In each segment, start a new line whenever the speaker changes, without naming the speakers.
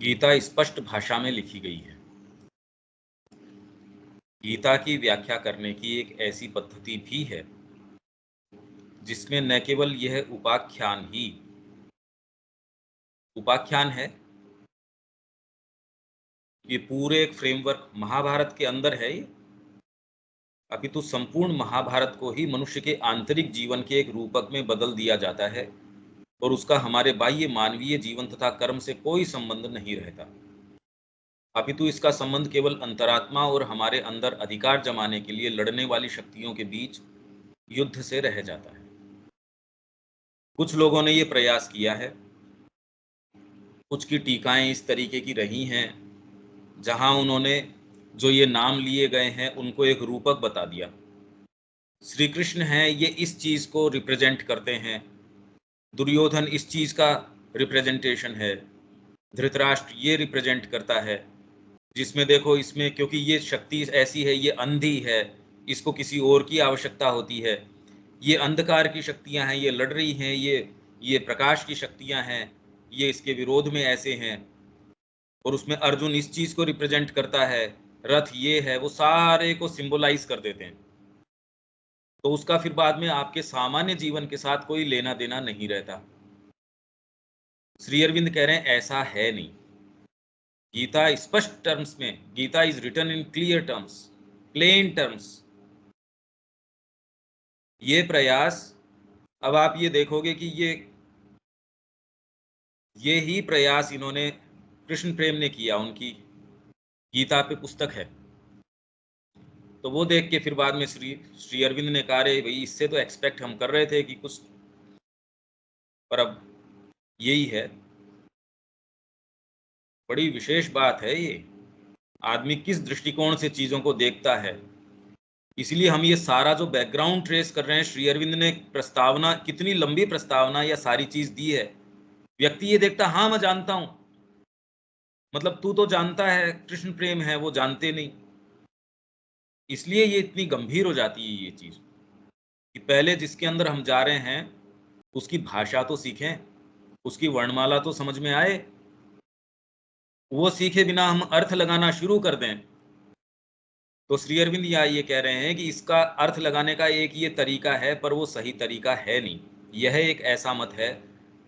गीता स्पष्ट भाषा में लिखी गई है। गीता की व्याख्या करने की एक ऐसी पद्धति भी है जिसमें न केवल यह उपाख्यान है, ये पूरे एक फ्रेमवर्क महाभारत के अंदर है, अपितु संपूर्ण महाभारत को ही मनुष्य के आंतरिक जीवन के एक रूपक में बदल दिया जाता है और उसका हमारे बाह्य मानवीय जीवन तथा कर्म से कोई संबंध नहीं रहता, अपितु इसका संबंध केवल अंतरात्मा और हमारे अंदर अधिकार जमाने के लिए लड़ने वाली शक्तियों के बीच युद्ध से रह जाता है। कुछ लोगों ने ये प्रयास किया है, कुछ की टीकाएं इस तरीके की रही हैं जहां उन्होंने जो ये नाम लिए गए हैं उनको एक रूपक बता दिया। श्री कृष्ण हैं, ये इस चीज को रिप्रेजेंट करते हैं, दुर्योधन इस चीज का रिप्रेजेंटेशन है, धृतराष्ट्र ये रिप्रेजेंट करता है, जिसमें देखो इसमें क्योंकि ये शक्ति ऐसी है, ये अंधी है, इसको किसी और की आवश्यकता होती है, ये अंधकार की शक्तियां हैं, ये लड़ रही हैं, ये प्रकाश की शक्तियां हैं, ये इसके विरोध में ऐसे हैं, और उसमें अर्जुन इस चीज को रिप्रेजेंट करता है, रथ ये है, वो सारे को सिंबलाइज कर देते हैं। तो उसका फिर बाद में आपके सामान्य जीवन के साथ कोई लेना देना नहीं रहता। श्री अरविंद कह रहे हैं ऐसा है नहीं। गीता स्पष्ट टर्म्स में, Gita is written in clear terms, plain terms. ये प्रयास, अब आप ये देखोगे कि ये ही प्रयास इन्होंने कृष्ण प्रेम ने किया, उनकी गीता पे पुस्तक है, तो वो देख के फिर बाद में श्री अरविंद ने कहा रे भाई, इससे तो एक्सपेक्ट हम कर रहे थे कि कुछ, पर अब यही है। बड़ी विशेष बात है ये, आदमी किस दृष्टिकोण से चीजों को देखता है। इसलिए हम ये सारा जो बैकग्राउंड ट्रेस कर रहे हैं, श्री अरविंद ने प्रस्तावना, कितनी लंबी प्रस्तावना या सारी चीज दी है। व्यक्ति ये देखता, हाँ मैं जानता हूं, मतलब तू तो जानता है कृष्ण प्रेम है, वो जानते नहीं। इसलिए ये इतनी गंभीर हो जाती है ये चीज कि पहले जिसके अंदर हम जा रहे हैं उसकी भाषा तो सीखें, उसकी वर्णमाला तो समझ में आए। वो सीखे बिना हम अर्थ लगाना शुरू कर दें तो श्री अरविंद ये कह रहे हैं कि इसका अर्थ लगाने का एक ये तरीका है, पर वो सही तरीका है नहीं। यह एक ऐसा मत है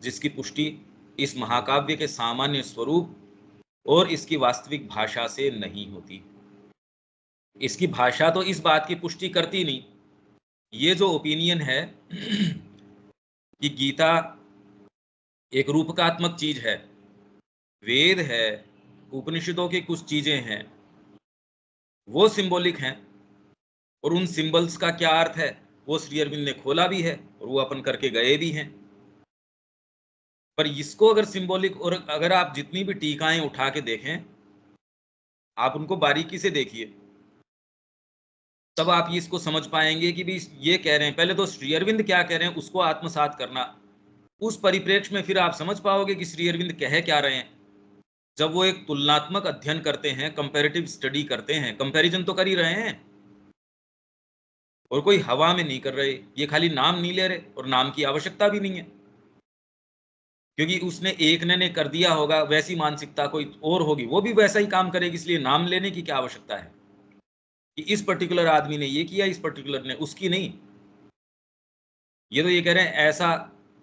जिसकी पुष्टि इस महाकाव्य के सामान्य स्वरूप और इसकी वास्तविक भाषा से नहीं होती। इसकी भाषा तो इस बात की पुष्टि करती नहीं। ये जो ओपिनियन है कि गीता एक रूपकात्मक चीज है, वेद है, उपनिषदों की कुछ चीजें हैं, वो सिंबॉलिक हैं, और उन सिंबल्स का क्या अर्थ है वो श्री अरविंद ने खोला भी है और वो अपन करके गए भी हैं। पर इसको अगर सिंबॉलिक, और अगर आप जितनी भी टीकाएं उठा के देखें, आप उनको बारीकी से देखिए, तब आप इसको समझ पाएंगे कि भी ये कह रहे हैं, पहले तो श्री अरविंद क्या कह रहे हैं उसको आत्मसात करना, उस परिप्रेक्ष्य में फिर आप समझ पाओगे कि श्री अरविंद कह क्या रहे हैं। जब वो एक तुलनात्मक अध्ययन करते हैं, कंपैरेटिव स्टडी करते हैं, कंपैरिजन तो कर ही रहे हैं, और कोई हवा में नहीं कर रहे, ये खाली नाम नहीं ले रहे, और नाम की आवश्यकता भी नहीं है, क्योंकि उसने एक ने कर दिया होगा, वैसी मानसिकता कोई और होगी, वो भी वैसा ही काम करेगी, इसलिए नाम लेने की क्या आवश्यकता है कि इस पर्टिकुलर आदमी ने ये किया, इस पर्टिकुलर ने, उसकी नहीं। ये तो ये कह रहे हैं ऐसा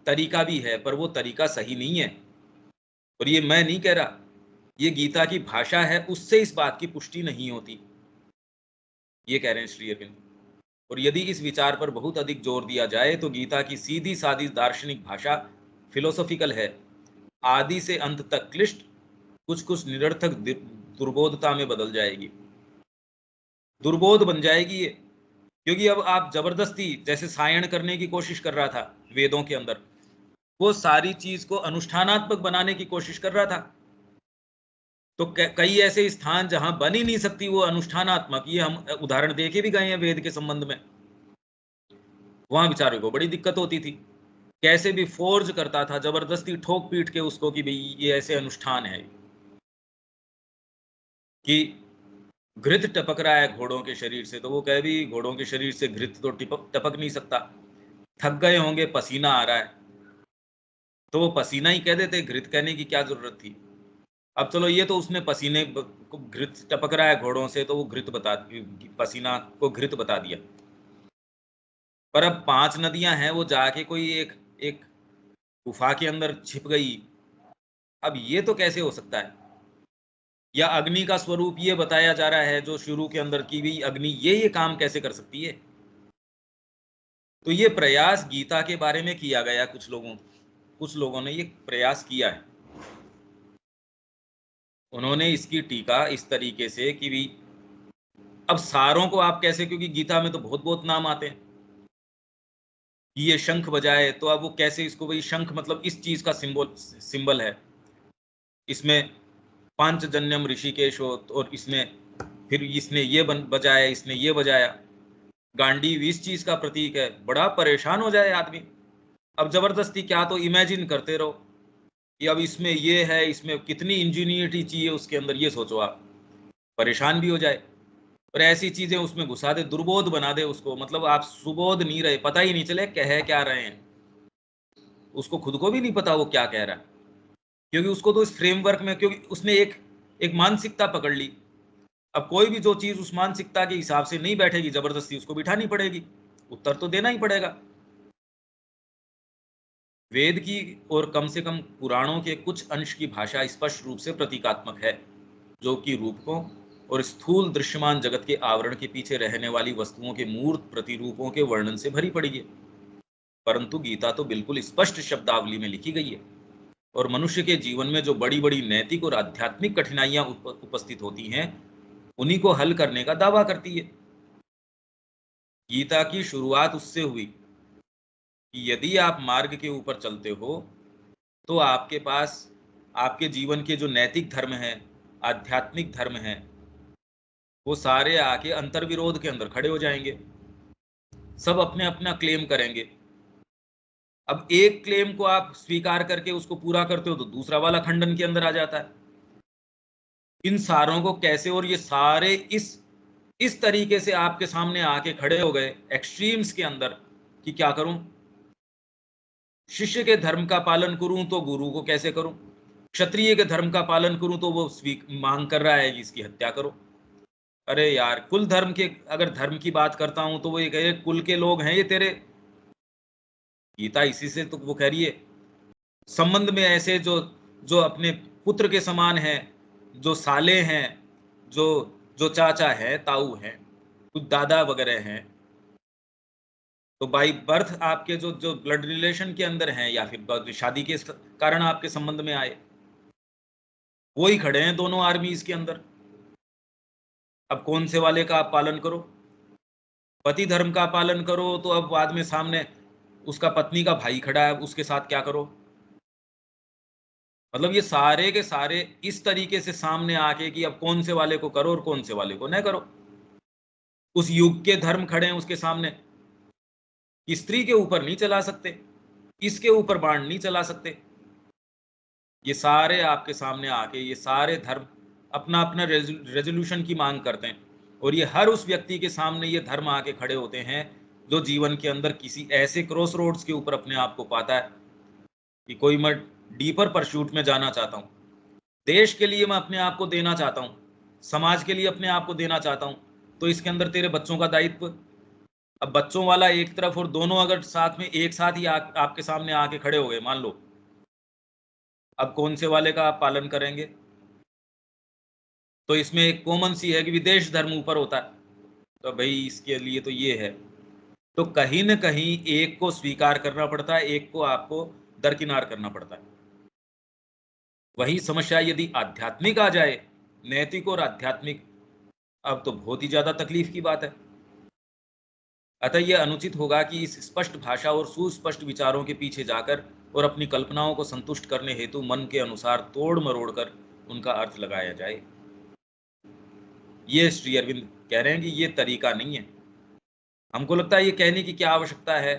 तरीका भी है, पर वो तरीका सही नहीं है, और ये मैं नहीं कह रहा, ये गीता की भाषा है, उससे इस बात की पुष्टि नहीं होती, ये कह रहे हैं श्री अरविंद। और यदि इस विचार पर बहुत अधिक जोर दिया जाए तो गीता की सीधी सादी दार्शनिक भाषा फिलोसॉफिकल है, आदि से अंत तक क्लिष्ट, कुछ कुछ निरर्थक दुर्बोधता में बदल जाएगी, दुर्बोध बन जाएगी ये। क्योंकि अब आप जबरदस्ती, जैसे सायण करने की कोशिश कर रहा था वेदों के अंदर, वो सारी चीज को अनुष्ठानात्मक बनाने की कोशिश कर रहा था, तो कई ऐसे स्थान जहां बन ही नहीं सकती वो अनुष्ठानात्मक, ये हम उदाहरण देके भी गए हैं वेद के संबंध में, वहां बेचारे को बड़ी दिक्कत होती थी, कैसे भी फोर्ज करता था, जबरदस्ती ठोक पीट के उसको कि भाई ये ऐसे अनुष्ठान है, कि घृत टपक रहा है घोड़ों के शरीर से, तो वो कहे भी घोड़ों के शरीर से घृत तो टपक नहीं सकता, थक गए होंगे, पसीना आ रहा है, तो वो पसीना ही कह देते, घृत कहने की क्या जरूरत थी। अब चलो ये तो उसने पसीने को घृत टपक रहा है घोड़ों से, तो वो घृत बता, पसीना को घृत बता दिया। पर अब 5 नदियां हैं, वो जाके कोई एक एक गुफा के अंदर छिप गई। अब ये तो कैसे हो सकता है? या अग्नि का स्वरूप ये बताया जा रहा है, जो शुरू के अंदर की हुई अग्नि, ये काम कैसे कर सकती है? तो ये प्रयास गीता के बारे में किया गया, कुछ लोगों ने ये प्रयास किया है। उन्होंने इसकी टीका इस तरीके से कि भी अब सारों को आप कैसे, क्योंकि गीता में तो बहुत बहुत नाम आते हैं कि ये शंख बजाए, तो अब वो कैसे इसको, भाई शंख मतलब इस चीज का सिंबल है। इसमें पांचजन्यम ऋषिकेश हो, और इसमें फिर इसने ये बजाया, इसने ये बजाया। गांडीव इस चीज का प्रतीक है। बड़ा परेशान हो जाए आदमी। अब जबरदस्ती क्या, तो इमेजिन करते रहो कि अब इसमें ये है, इसमें कितनी इंजीनियरिटी चाहिए उसके अंदर, ये सोचो आप। परेशान भी हो जाए, और ऐसी चीजें उसमें घुसा दे, दुर्बोध बना दे उसको, मतलब आप सुबोध नहीं रहे, पता ही नहीं चले कह क्या रहे हैं। उसको खुद को भी नहीं पता वो क्या कह रहा है, क्योंकि उसको तो इस फ्रेमवर्क में, क्योंकि उसने एक एक मानसिकता पकड़ ली। अब कोई भी जो चीज उस मानसिकता के हिसाब से नहीं बैठेगी, जबरदस्ती उसको बिठानी पड़ेगी, उत्तर तो देना ही पड़ेगा। वेद की और कम से कम पुराणों के कुछ अंश की भाषा स्पष्ट रूप से प्रतीकात्मक है, जो कि रूपकों और स्थूल दृश्यमान जगत के आवरण के पीछे रहने वाली वस्तुओं के मूर्त प्रतिरूपों के वर्णन से भरी पड़ी है। परंतु गीता तो बिल्कुल स्पष्ट शब्दावली में लिखी गई है, और मनुष्य के जीवन में जो बड़ी बड़ी नैतिक और आध्यात्मिक कठिनाइयां उपस्थित होती हैं, उन्हीं को हल करने का दावा करती है। गीता की शुरुआत उससे हुई कि यदि आप मार्ग के ऊपर चलते हो, तो आपके पास आपके जीवन के जो नैतिक धर्म हैं, आध्यात्मिक धर्म हैं, वो सारे आके अंतर्विरोध के अंदर खड़े हो जाएंगे। सब अपने अपना क्लेम करेंगे। अब एक क्लेम को आप स्वीकार करके उसको पूरा करते हो, तो दूसरा वाला खंडन के अंदर आ जाता है। इन सारों को कैसे, और ये सारे इस तरीके से आपके सामने आके खड़े हो गए एक्सट्रीम्स के अंदर, कि क्या करूं? शिष्य के धर्म का पालन करूं तो गुरु को कैसे करूं? क्षत्रिय के धर्म का पालन करूं तो वो मांग कर रहा है कि इसकी हत्या करो। अरे यार, कुल धर्म के, अगर धर्म की बात करता हूं तो वो ये कहे कुल के लोग हैं ये तेरे। गीता इसी से तो वो कह रही है, संबंध में ऐसे जो जो अपने पुत्र के समान हैं, जो साले हैं, जो जो चाचा है, ताऊ हैं, कुछ दादा वगैरह हैं, तो बाई बर्थ आपके जो जो ब्लड रिलेशन के अंदर हैं, या फिर शादी के कारण आपके संबंध में आए, वो ही खड़े हैं दोनों आर्मीज के अंदर। अब कौन से वाले का आप पालन करो? पति धर्म का पालन करो, तो अब बाद में सामने उसका पत्नी का भाई खड़ा है, उसके साथ क्या करो? मतलब ये सारे के सारे इस तरीके से सामने आके कि अब कौन से वाले को करो और कौन से वाले को न करो। उस युग के धर्म खड़े हैं उसके सामने, स्त्री के ऊपर नहीं चला सकते, इसके ऊपर बाण नहीं चला सकते। ये सारे आपके सामने आके ये सारे धर्म अपना अपना रेजोल्यूशन की मांग करते हैं, और ये हर उस व्यक्ति के सामने ये धर्म आके खड़े होते हैं जो जीवन के अंदर किसी ऐसे क्रॉस रोड्स के ऊपर अपने आप को पाता है कि कोई मैं डीपर परस्यूट में जाना चाहता हूँ, देश के लिए मैं अपने आप को देना चाहता हूँ, समाज के लिए अपने आप को देना चाहता हूँ, तो इसके अंदर तेरे बच्चों का दायित्व। अब बच्चों वाला एक तरफ, और दोनों अगर साथ में एक साथ ही आपके सामने आके खड़े हो गए मान लो, अब कौन से वाले का आप पालन करेंगे? तो इसमें एक कॉमन सी है कि विदेश धर्म ऊपर होता है, तो भाई इसके लिए तो ये है। तो कहीं न कहीं एक को स्वीकार करना पड़ता है, एक को आपको दरकिनार करना पड़ता है। वही समस्या यदि आध्यात्मिक आ जाए, नैतिक और आध्यात्मिक, अब तो बहुत ही ज़्यादा तकलीफ की बात है। अतः यह अनुचित होगा कि इस स्पष्ट भाषा और सुस्पष्ट विचारों के पीछे जाकर और अपनी कल्पनाओं को संतुष्ट करने हेतु मन के अनुसार तोड़ मरोड़ कर उनका अर्थ लगाया जाए। ये श्री अरविंद कह रहे हैं कि ये तरीका नहीं है। हमको लगता है ये कहने की क्या आवश्यकता है।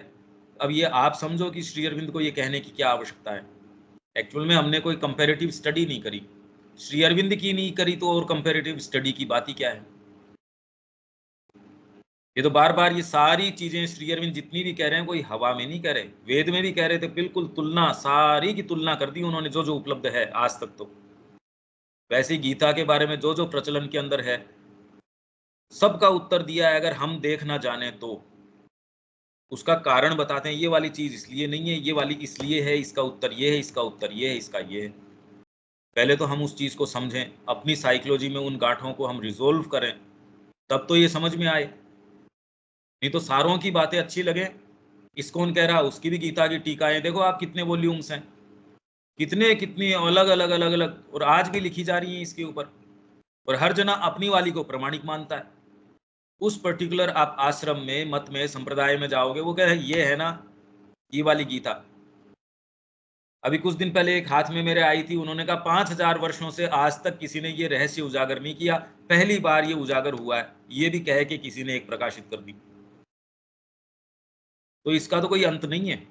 अब ये आप समझो कि श्री अरविंद को ये कहने की क्या आवश्यकता है। एक्चुअल में हमने कोई कंपैरेटिव स्टडी नहीं करी, श्री अरविंद की नहीं करी, तो और कंपैरेटिव स्टडी की बात ही क्या है। ये तो बार बार ये सारी चीजें श्री अरविंद जितनी भी कह रहे हैं, कोई हवा में नहीं कह रहे, वेद में भी कह रहे थे, बिल्कुल तुलना, सारी की तुलना कर दी उन्होंने जो जो उपलब्ध है आज तक। तो वैसे ही गीता के बारे में जो जो प्रचलन के अंदर है, सबका उत्तर दिया है। अगर हम देख ना जाने तो उसका कारण बताते हैं, ये वाली चीज इसलिए नहीं है, ये वाली इसलिए है, इसका उत्तर ये है, इसका उत्तर ये है, इसका ये है। पहले तो हम उस चीज को समझें, अपनी साइकोलॉजी में उन गांठों को हम रिजोल्व करें, तब तो ये समझ में आए। नहीं तो सारों की बातें अच्छी लगे, इस्कॉन कह रहा उसकी भी गीता की टीकाएं देखो आप, कितने वॉल्यूम्स हैं, कितने कितनी अलग अलग अलग अलग, और आज भी लिखी जा रही हैं इसके ऊपर। और हर जना अपनी वाली को प्रमाणिक मानता है। उस पर्टिकुलर आप आश्रम में, मत में, संप्रदाय में जाओगे, वो कह रहे हैं ये है ना ये वाली गीता। अभी कुछ दिन पहले एक हाथ में मेरे आई थी, उन्होंने कहा 5000 वर्षों से आज तक किसी ने ये रहस्य उजागर नहीं किया, पहली बार ये उजागर हुआ है, ये भी कह के किसी ने एक प्रकाशित कर दी। तो इसका तो कोई अंत नहीं है।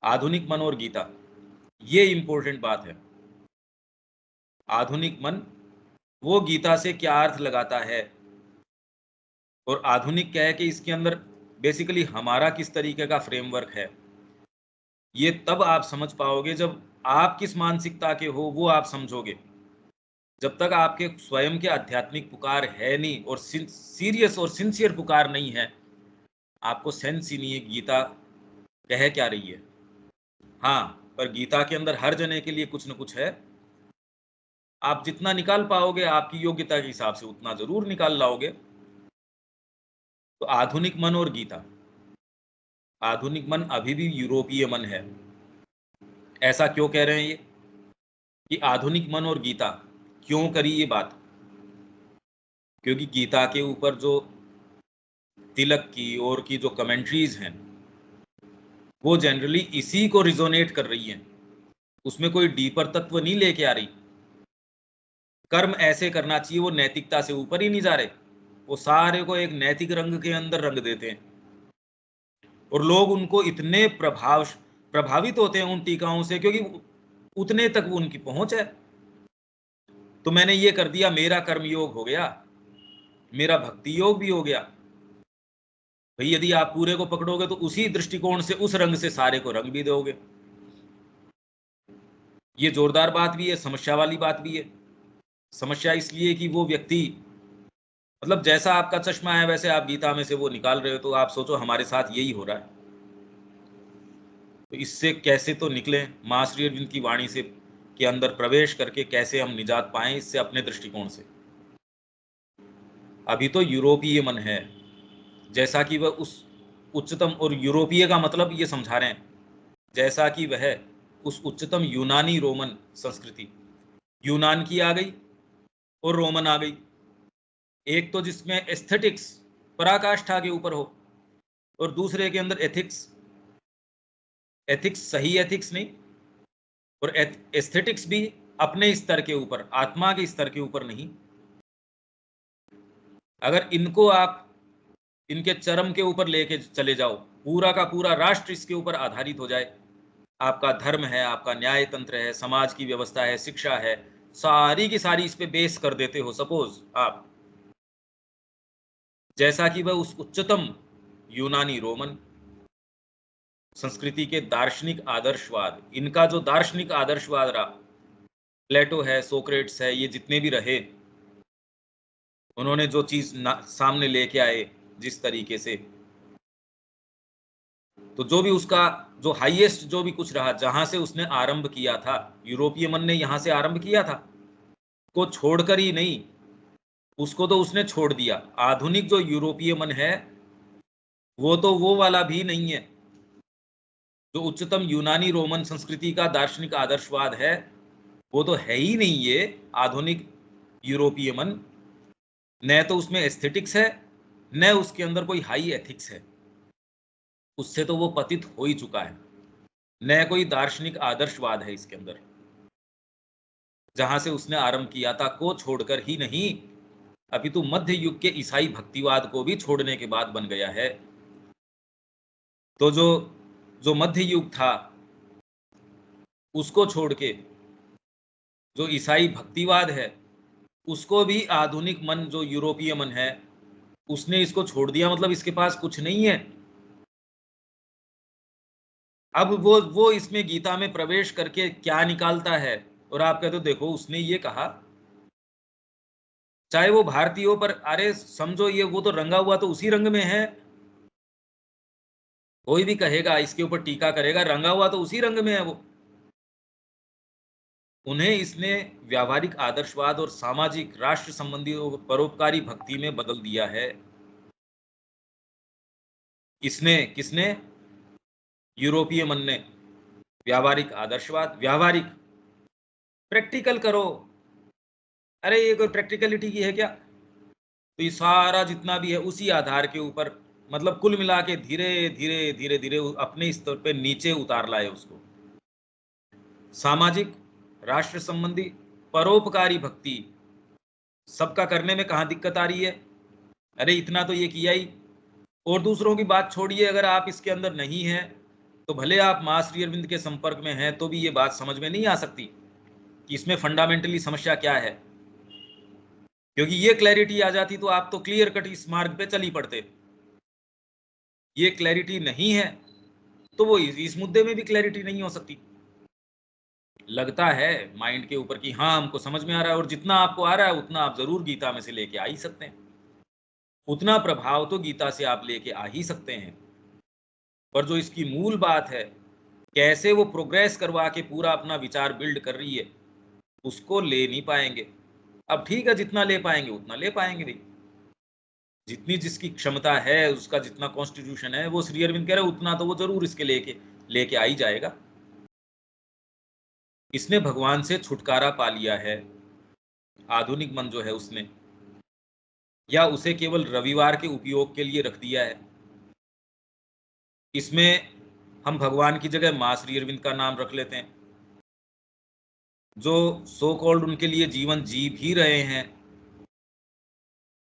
आधुनिक मन और गीता, ये इंपॉर्टेंट बात है। आधुनिक मन वो गीता से क्या अर्थ लगाता है, और आधुनिक क्या है कि इसके अंदर बेसिकली हमारा किस तरीके का फ्रेमवर्क है। ये तब आप समझ पाओगे जब आप किस मानसिकता के हो, वो आप समझोगे। जब तक आपके स्वयं के आध्यात्मिक पुकार है नहीं, और सीरियस और सिंसियर पुकार नहीं है, आपको सेंस ही नहीं है गीता कह क्या रही है। हाँ, पर गीता के अंदर हर जने के लिए कुछ न कुछ है। आप जितना निकाल पाओगे आपकी योग्यता के हिसाब से उतना जरूर निकाल लाओगे। तो आधुनिक मन और गीता, आधुनिक मन अभी भी यूरोपीय मन है। ऐसा क्यों कह रहे हैं ये कि आधुनिक मन और गीता, क्यों करी ये बात? क्योंकि गीता के ऊपर जो तिलक की और की जो कमेंट्रीज हैं, वो जनरली इसी को रिजोनेट कर रही हैं। उसमें कोई डीपर तत्व नहीं लेके आ रही। कर्म ऐसे करना चाहिए, वो नैतिकता से ऊपर ही नहीं जा रहे। वो सारे को एक नैतिक रंग के अंदर रंग देते हैं, और लोग उनको इतने प्रभावित होते हैं उन टीकाओं से, क्योंकि उतने तक वो उनकी पहुंच है। तो मैंने ये कर दिया, मेरा कर्म योग हो गया, मेरा भक्ति योग भी हो गया। भाई यदि आप पूरे को पकड़ोगे तो उसी दृष्टिकोण से, उस रंग से सारे को रंग भी दोगे। ये जोरदार बात भी है, समस्या वाली बात भी है। समस्या इसलिए कि वो व्यक्ति, मतलब जैसा आपका चश्मा है वैसे आप गीता में से वो निकाल रहे हो, तो आप सोचो हमारे साथ यही हो रहा है। तो इससे कैसे तो निकलें, मां श्री अरविंद की वाणी से के अंदर प्रवेश करके कैसे हम निजात पाएं इससे, अपने दृष्टिकोण से। अभी तो यूरोपीय मन है, जैसा कि वह उस उच्चतम, और यूरोपीय का मतलब ये समझा रहे हैं जैसा कि वह उस उच्चतम यूनानी रोमन संस्कृति, यूनान की आ गई और रोमन आ गई। एक तो जिसमें एस्थेटिक्स पराकाष्ठा के ऊपर हो, और दूसरे के अंदर एथिक्स, एथिक्स सही एथिक्स नहीं, और एस्थेटिक्स भी अपने स्तर के ऊपर, आत्मा के स्तर के ऊपर नहीं। अगर इनको आप इनके चरम के ऊपर लेके चले जाओ, पूरा का पूरा राष्ट्र इसके ऊपर आधारित हो जाए, आपका धर्म है, आपका न्याय तंत्र है, समाज की व्यवस्था है, शिक्षा है, सारी की सारी इस पे बेस कर देते हो। सपोज आप, जैसा कि वह उस उच्चतम यूनानी रोमन संस्कृति के दार्शनिक आदर्शवाद, इनका जो दार्शनिक आदर्शवाद रहा, प्लेटो है, सोक्रेट्स है, ये जितने भी रहे, उन्होंने जो चीज सामने लेके आए जिस तरीके से, तो जो भी उसका जो हाईएस्ट जो भी कुछ रहा, जहां से उसने आरंभ किया था, यूरोपीय मन ने यहां से आरंभ किया था, को छोड़कर ही नहीं, उसको तो उसने छोड़ दिया। आधुनिक जो यूरोपीय मन है, वो तो वो वाला भी नहीं है। जो उच्चतम यूनानी रोमन संस्कृति का दार्शनिक आदर्शवाद है, वो तो है ही नहीं ये आधुनिक यूरोपीय मन। न तो उसमें एस्थेटिक्स है, न उसके अंदर कोई हाई एथिक्स है। उससे तो वो पतित हो ही चुका है। न कोई दार्शनिक आदर्शवाद है इसके अंदर। जहां से उसने आरंभ किया था को छोड़कर ही नहीं, अभी तो मध्य युग के ईसाई भक्तिवाद को भी छोड़ने के बाद बन गया है। तो जो जो मध्य युग था, उसको छोड़ के जो ईसाई भक्तिवाद है, उसको भी आधुनिक मन, जो यूरोपीय मन है, उसने इसको छोड़ दिया। मतलब इसके पास कुछ नहीं है। अब वो इसमें गीता में प्रवेश करके क्या निकालता है, और आप कहते हो देखो उसने ये कहा, चाहे वो भारतीय हो, पर अरे समझो ये वो तो रंगा हुआ तो उसी रंग में है। कोई भी कहेगा इसके ऊपर टीका करेगा, रंगा हुआ तो उसी रंग में है वो। उन्हें इसने व्यावहारिक आदर्शवाद और सामाजिक राष्ट्र संबंधी और परोपकारी भक्ति में बदल दिया है। इसने किसने? यूरोपीय मन ने। व्यावहारिक आदर्शवाद, व्यावहारिक, प्रैक्टिकल करो। अरे ये कोई प्रैक्टिकलिटी की है क्या? तो ये सारा जितना भी है उसी आधार के ऊपर, मतलब कुल मिला के धीरे धीरे धीरे धीरे अपने स्तर पे नीचे उतार लाए उसको। सामाजिक, राष्ट्र संबंधी, परोपकारी भक्ति, सबका करने में कहाँ दिक्कत आ रही है? अरे इतना तो ये किया ही। और दूसरों की बात छोड़िए, अगर आप इसके अंदर नहीं हैं तो भले आप मां श्री अरविंद के संपर्क में हैं तो भी ये बात समझ में नहीं आ सकती कि इसमें फंडामेंटली समस्या क्या है। क्योंकि ये क्लैरिटी आ जाती तो आप तो क्लियर कट इस मार्ग पे चल ही पड़ते। ये क्लैरिटी नहीं है तो वो इस मुद्दे में भी क्लैरिटी नहीं हो सकती। लगता है माइंड के ऊपर कि हाँ हमको समझ में आ रहा है, और जितना आपको आ रहा है उतना आप जरूर गीता में से लेके आ ही सकते हैं। उतना प्रभाव तो गीता से आप लेके आ ही सकते हैं, पर जो इसकी मूल बात है, कैसे वो प्रोग्रेस करवा के पूरा अपना विचार बिल्ड कर रही है, उसको ले नहीं पाएंगे। अब ठीक है, जितना ले पाएंगे उतना ले पाएंगे भाई, जितनी जिसकी क्षमता है, उसका जितना कॉन्स्टिट्यूशन है, वो श्री अरविंद कह रहे उतना तो वो जरूर इसके लेके लेके आ ही जाएगा। इसने भगवान से छुटकारा पा लिया है, आधुनिक मन जो है उसने, या उसे केवल रविवार के उपयोग के लिए रख दिया है। इसमें हम भगवान की जगह मां श्री अरविंद का नाम रख लेते हैं, जो सो कॉल्ड उनके लिए जीवन जी भी रहे हैं,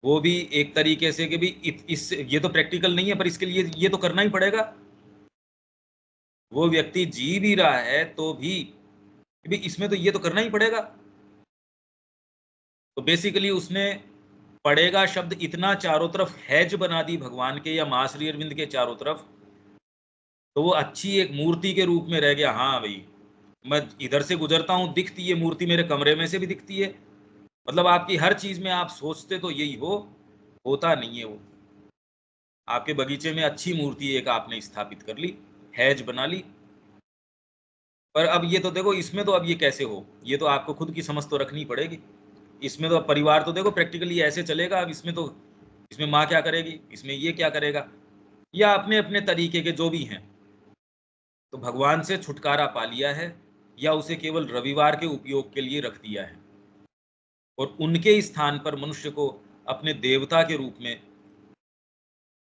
वो भी एक तरीके से कि भी इस ये तो प्रैक्टिकल नहीं है पर इसके लिए ये तो करना ही पड़ेगा। वो व्यक्ति जी भी रहा है तो भी इसमें तो ये तो करना ही पड़ेगा। तो बेसिकली उसने पड़ेगा शब्द इतना चारों तरफ हैज बना दी भगवान के या मां श्री अरविंद के चारों तरफ, तो वो अच्छी एक मूर्ति के रूप में रह गया। हाँ भाई, मैं इधर से गुजरता हूँ, दिखती है मूर्ति, मेरे कमरे में से भी दिखती है, मतलब आपकी हर चीज में आप सोचते तो यही हो, होता नहीं है वो। आपके बगीचे में अच्छी मूर्ति एक आपने स्थापित कर ली, हैज बना ली, पर अब ये तो देखो, इसमें तो अब ये कैसे हो, ये तो आपको खुद की समझ तो रखनी पड़ेगी। इसमें तो अब परिवार तो देखो प्रैक्टिकली ऐसे चलेगा, अब इसमें तो, इसमें माँ क्या करेगी, इसमें ये क्या करेगा, या अपने अपने तरीके के जो भी हैं। तो भगवान से छुटकारा पा लिया है या उसे केवल रविवार के उपयोग के लिए रख दिया है, और उनके स्थान पर मनुष्य को अपने देवता के रूप में,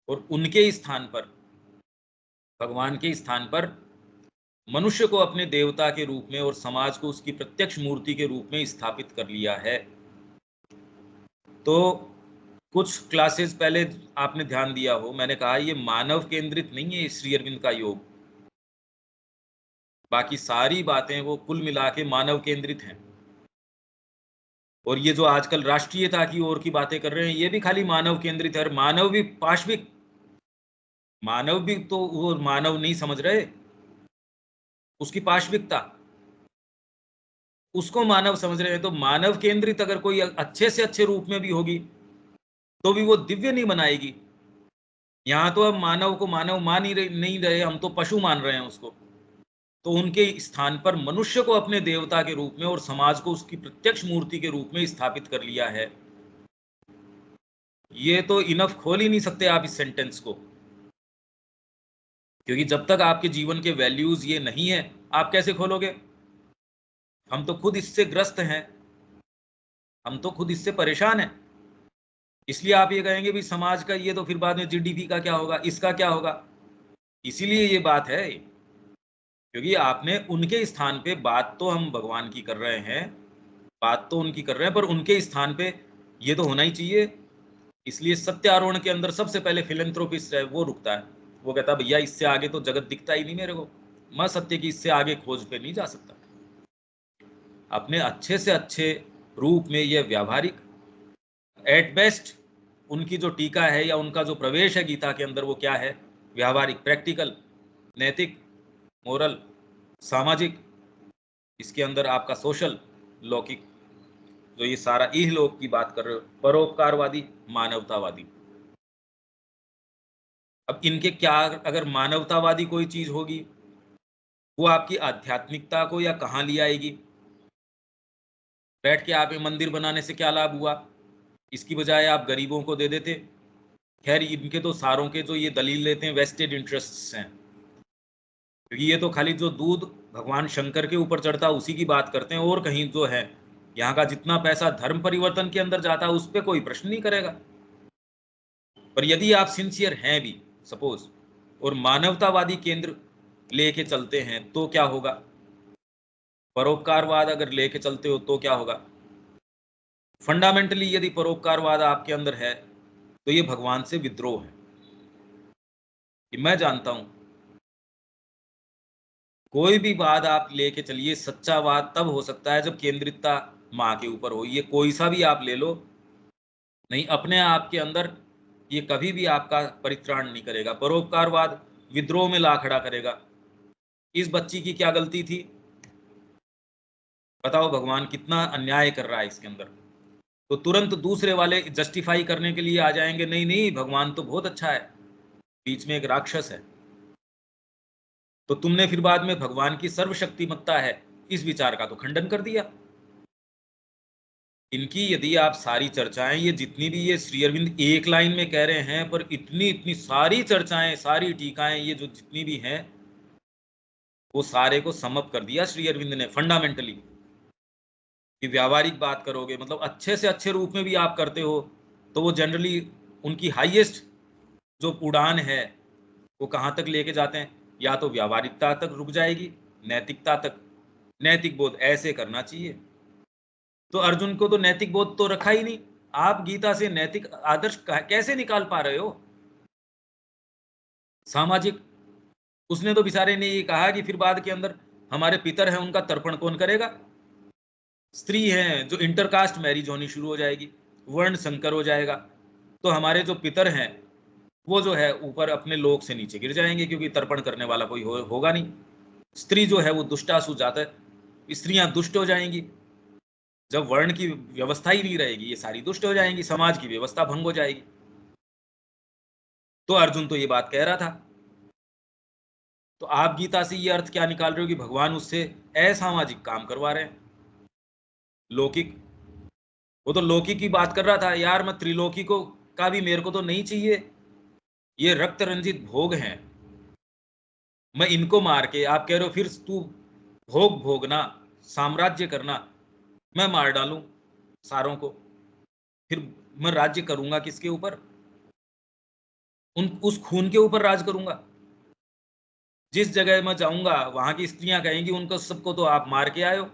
और उनके स्थान पर, भगवान के स्थान पर मनुष्य को अपने देवता के रूप में और समाज को उसकी प्रत्यक्ष मूर्ति के रूप में स्थापित कर लिया है। तो कुछ क्लासेस पहले आपने ध्यान दिया हो, मैंने कहा ये मानव केंद्रित नहीं है श्री अरविंद का योग, बाकी सारी बातें वो कुल मिला के मानव केंद्रित हैं। और ये जो आजकल राष्ट्रीयता की ओर की बातें कर रहे हैं, ये भी खाली मानव केंद्रित है, और मानव भी पाशविक, मानव भी तो वो मानव नहीं समझ रहे, उसकी पाशविकता, उसको मानव समझ रहे हैं। तो मानव केंद्रित अगर कोई अच्छे से अच्छे रूप में भी होगी तो भी वो दिव्य नहीं बनाएगी। यहाँ तो अब मानव को मानव मान ही नहीं रहे, हम तो पशु मान रहे हैं उसको। तो उनके स्थान पर मनुष्य को अपने देवता के रूप में और समाज को उसकी प्रत्यक्ष मूर्ति के रूप में स्थापित कर लिया है। ये तो इनफ खोल ही नहीं सकते आप इस सेंटेंस को, क्योंकि जब तक आपके जीवन के वैल्यूज ये नहीं है, आप कैसे खोलोगे? हम तो खुद इससे ग्रस्त हैं, हम तो खुद इससे परेशान हैं। इसलिए आप ये कहेंगे भी समाज का ये तो फिर बाद में जीडीपी का क्या होगा, इसका क्या होगा। इसीलिए ये बात है, क्योंकि आपने उनके स्थान पे, बात तो हम भगवान की कर रहे हैं, बात तो उनकी कर रहे हैं, पर उनके स्थान पे ये तो होना ही चाहिए। इसलिए सत्य आरोहण के अंदर सबसे पहले फिलेंथ्रोपिस्ट है वो रुकता है, वो कहता है भैया इससे आगे तो जगत दिखता ही नहीं मेरे को, मैं सत्य की इससे आगे खोज पे नहीं जा सकता। अपने अच्छे से अच्छे रूप में यह व्यावहारिक, एट बेस्ट उनकी जो टीका है या उनका जो प्रवेश है गीता के अंदर, वो क्या है? व्यावहारिक, प्रैक्टिकल, नैतिक, मोरल, सामाजिक, इसके अंदर आपका सोशल, लौकिक, जो ये सारा इहलोक की बात कर रहे हो, परोपकारवादी, मानवतावादी। अब इनके क्या, अगर मानवतावादी कोई चीज होगी, वो आपकी आध्यात्मिकता को या कहाँ ले आएगी? बैठ के आप ये मंदिर बनाने से क्या लाभ हुआ? इसकी बजाय आप गरीबों को दे देते। खैर, इनके तो सारों के जो ये दलील लेते हैं वेस्टेड इंटरेस्ट्स हैं, क्योंकि ये तो खाली जो दूध भगवान शंकर के ऊपर चढ़ता उसी की बात करते हैं, और कहीं जो है यहाँ का जितना पैसा धर्म परिवर्तन के अंदर जाता है उस पर कोई प्रश्न नहीं करेगा। पर यदि आप सिंसियर हैं भी सपोज, और मानवतावादी केंद्र लेके चलते हैं तो क्या होगा? परोपकारवाद अगर लेके चलते हो तो क्या होगा? फंडामेंटली यदि परोपकारवाद आपके अंदर है तो ये भगवान से विद्रोह है। कि मैं जानता हूं कोई भी वाद आप लेके चलिए, सच्चा वाद तब हो सकता है जब केंद्रितता माँ के ऊपर हो। ये कोई सा भी आप ले लो, नहीं, अपने आप के अंदर ये कभी भी आपका परित्राण नहीं करेगा। परोपकारवाद विद्रोह में ला खड़ा करेगा। इस बच्ची की क्या गलती थी? बताओ, भगवान कितना अन्याय कर रहा है इसके अंदर। तो तुरंत दूसरे वाले जस्टिफाई करने के लिए आ जाएंगे, नहीं नहीं भगवान तो बहुत अच्छा है, बीच में एक राक्षस है। तो तुमने फिर बाद में भगवान की सर्वशक्तिमत्ता है इस विचार का तो खंडन कर दिया। इनकी यदि आप सारी चर्चाएं, ये जितनी भी ये श्री अरविंद एक लाइन में कह रहे हैं, पर इतनी इतनी सारी चर्चाएं, सारी टीकाएं, ये जो जितनी भी हैं, वो सारे को समअप कर दिया श्री अरविंद ने फंडामेंटली। कि व्यावहारिक बात करोगे, मतलब अच्छे से अच्छे रूप में भी आप करते हो, तो वो जनरली उनकी हाईएस्ट जो उड़ान है वो कहाँ तक लेके जाते हैं? या तो व्यावहारिकता तक रुक जाएगी, नैतिकता तक। नैतिक बोध ऐसे करना चाहिए। तो अर्जुन को तो नैतिक बोध तो रखा ही नहीं। आप गीता से नैतिक आदर्श कैसे निकाल पा रहे हो? सामाजिक, उसने तो बेचारे ने ये कहा कि फिर बाद के अंदर हमारे पितर हैं उनका तर्पण कौन करेगा? स्त्री हैं, जो इंटरकास्ट मैरिज होनी शुरू हो जाएगी, वर्ण संकर हो जाएगा, तो हमारे जो पितर हैं वो जो है ऊपर अपने लोक से नीचे गिर जाएंगे, क्योंकि तर्पण करने वाला कोई होगा नहीं। स्त्री जो है वो दुष्टासु जाता है, स्त्रियां दुष्ट हो जाएंगी। जब वर्ण की व्यवस्था ही नहीं रहेगी, ये सारी दुष्ट हो जाएंगी, समाज की व्यवस्था भंग हो जाएगी। तो अर्जुन तो ये बात कह रहा था। तो आप गीता से ये अर्थ क्या निकाल रहे हो कि भगवान उससे असामाजिक काम करवा रहे हैं, लौकिक? वो तो लौकिक की बात कर रहा था यार, मैं त्रिलोकी को का भी मेरे को तो नहीं चाहिए। ये रक्त रंजित भोग हैं, मैं इनको मार के, आप कह रहे हो फिर तू भोग भोगना, साम्राज्य करना, मैं मार डालूं सारों को, फिर मैं राज्य करूंगा किसके ऊपर? उस खून के ऊपर राज करूंगा। जिस जगह मैं जाऊंगा वहां की स्त्रियां कहेंगी उनको सबको तो आप मार के आए हो,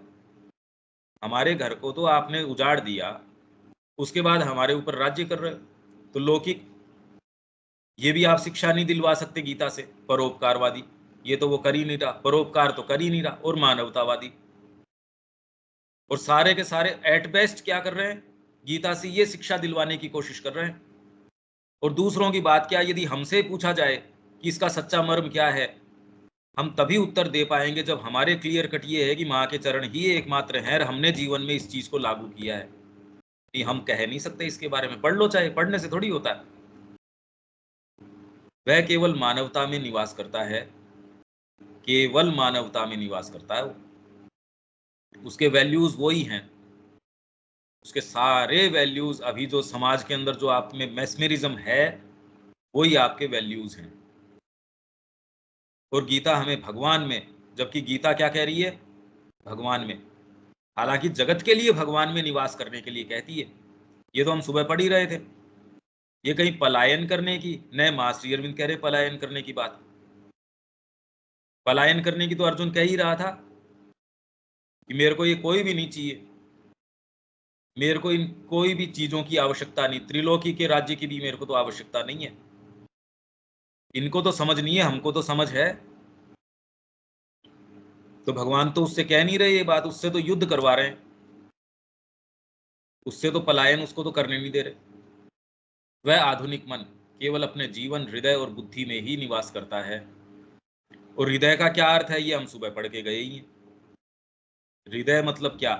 हमारे घर को तो आपने उजाड़ दिया, उसके बाद हमारे ऊपर राज्य कर रहे हो। तो लौकिक, ये भी आप शिक्षा नहीं दिलवा सकते गीता से। परोपकारवादी, ये तो वो कर ही नहीं रहा, परोपकार तो कर ही नहीं रहा। और मानवतावादी, और सारे के सारे एट बेस्ट क्या कर रहे हैं? गीता से ये शिक्षा दिलवाने की कोशिश कर रहे हैं। और दूसरों की बात क्या, यदि हमसे पूछा जाए कि इसका सच्चा मर्म क्या है, हम तभी उत्तर दे पाएंगे जब हमारे क्लियर कट ये है कि माँ के चरण ही एकमात्र हैं और हमने जीवन में इस चीज को लागू किया है। कि हम कह नहीं सकते इसके बारे में, पढ़ लो, चाहे पढ़ने से थोड़ी होता है। वह केवल मानवता में निवास करता है, केवल मानवता में निवास करता है वो। उसके वैल्यूज वही हैं, उसके सारे वैल्यूज अभी जो समाज के अंदर जो आप में मैस्मेरिज्म है, वही आपके वैल्यूज हैं। और गीता हमें भगवान में, जबकि गीता क्या कह रही है? भगवान में, हालांकि जगत के लिए भगवान में निवास करने के लिए कहती है। ये तो हम सुबह पढ़ ही रहे थे। ये कहीं पलायन करने की न, माँ श्री अरविंद कह रहे पलायन करने की बात। पलायन करने की तो अर्जुन कह ही रहा था कि मेरे को ये कोई भी नहीं चाहिए, मेरे को इन कोई भी चीजों की आवश्यकता नहीं, त्रिलोकी के राज्य की भी मेरे को तो आवश्यकता नहीं है। इनको तो समझ नहीं है, हमको तो समझ है। तो भगवान तो उससे कह नहीं रहे ये बात, उससे तो युद्ध करवा रहे हैं, उससे तो पलायन उसको तो करने नहीं दे रहे। वह आधुनिक मन केवल अपने जीवन, हृदय और बुद्धि में ही निवास करता है। और हृदय का क्या अर्थ है, ये हम सुबह पढ़ के गए ही हैं। हृदय मतलब क्या,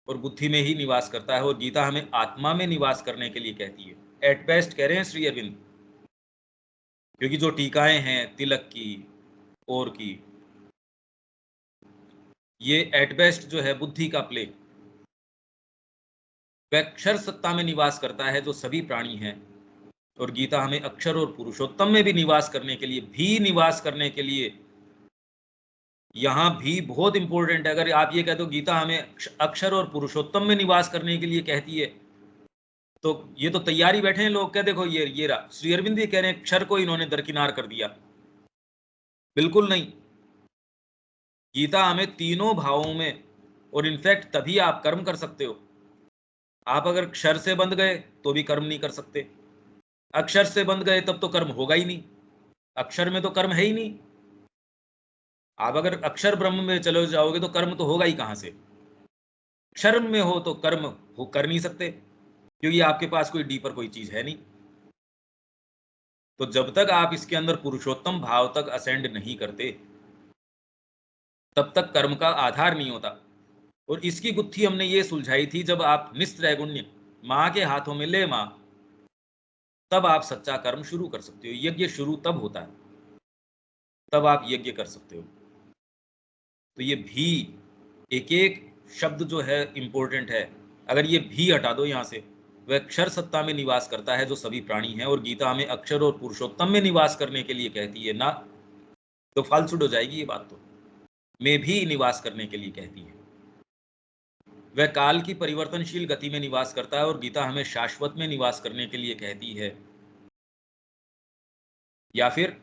और बुद्धि में ही निवास करता है, और गीता हमें आत्मा में निवास करने के लिए कहती है। एट बेस्ट कह रहे हैं श्री अरविंद, क्योंकि जो टीकाएं हैं तिलक की और की, ये एट बेस्ट जो है बुद्धि का प्ले। वह अक्षर सत्ता में निवास करता है जो सभी प्राणी हैं, और गीता हमें अक्षर और पुरुषोत्तम में भी निवास करने के लिए, निवास करने के लिए, यहाँ भी बहुत इंपॉर्टेंट है। अगर आप ये कह दो गीता हमें अक्षर और पुरुषोत्तम में निवास करने के लिए कहती है, तो ये तो तैयारी बैठे हैं लोग, क्या देखो ये रहा श्री अरविंद ये कह रहे हैं अक्षर को इन्होंने दरकिनार कर दिया। बिल्कुल नहीं, गीता हमें तीनों भावों में, और इनफैक्ट तभी आप कर्म कर सकते हो। आप अगर क्षर से बंध गए तो भी कर्म नहीं कर सकते, अक्षर से बंध गए तब तो कर्म होगा ही नहीं, अक्षर में तो कर्म है ही नहीं। आप अगर अक्षर ब्रह्म में चले जाओगे तो कर्म तो होगा ही कहां से। क्षर में हो तो कर्म हो कर नहीं सकते, क्योंकि आपके पास कोई डीपर कोई चीज है नहीं। तो जब तक आप इसके अंदर पुरुषोत्तम भाव तक असेंड नहीं करते, तब तक कर्म का आधार नहीं होता। और इसकी गुत्थी हमने ये सुलझाई थी, जब आप निस्त्रैगुण्य माँ के हाथों में ले माँ, तब आप सच्चा कर्म शुरू कर सकते हो। यज्ञ शुरू तब होता है, तब आप यज्ञ कर सकते हो। तो ये भी एक एक शब्द जो है इंपॉर्टेंट है। अगर ये भी हटा दो यहाँ से, वह अक्षर सत्ता में निवास करता है जो सभी प्राणी हैं, और गीता हमें अक्षर और पुरुषोत्तम में निवास करने के लिए कहती है ना, तो फालतू हो जाएगी ये बात। तो में भी निवास करने के लिए कहती है। वह काल की परिवर्तनशील गति में निवास करता है, और गीता हमें शाश्वत में निवास करने के लिए कहती है। या फिर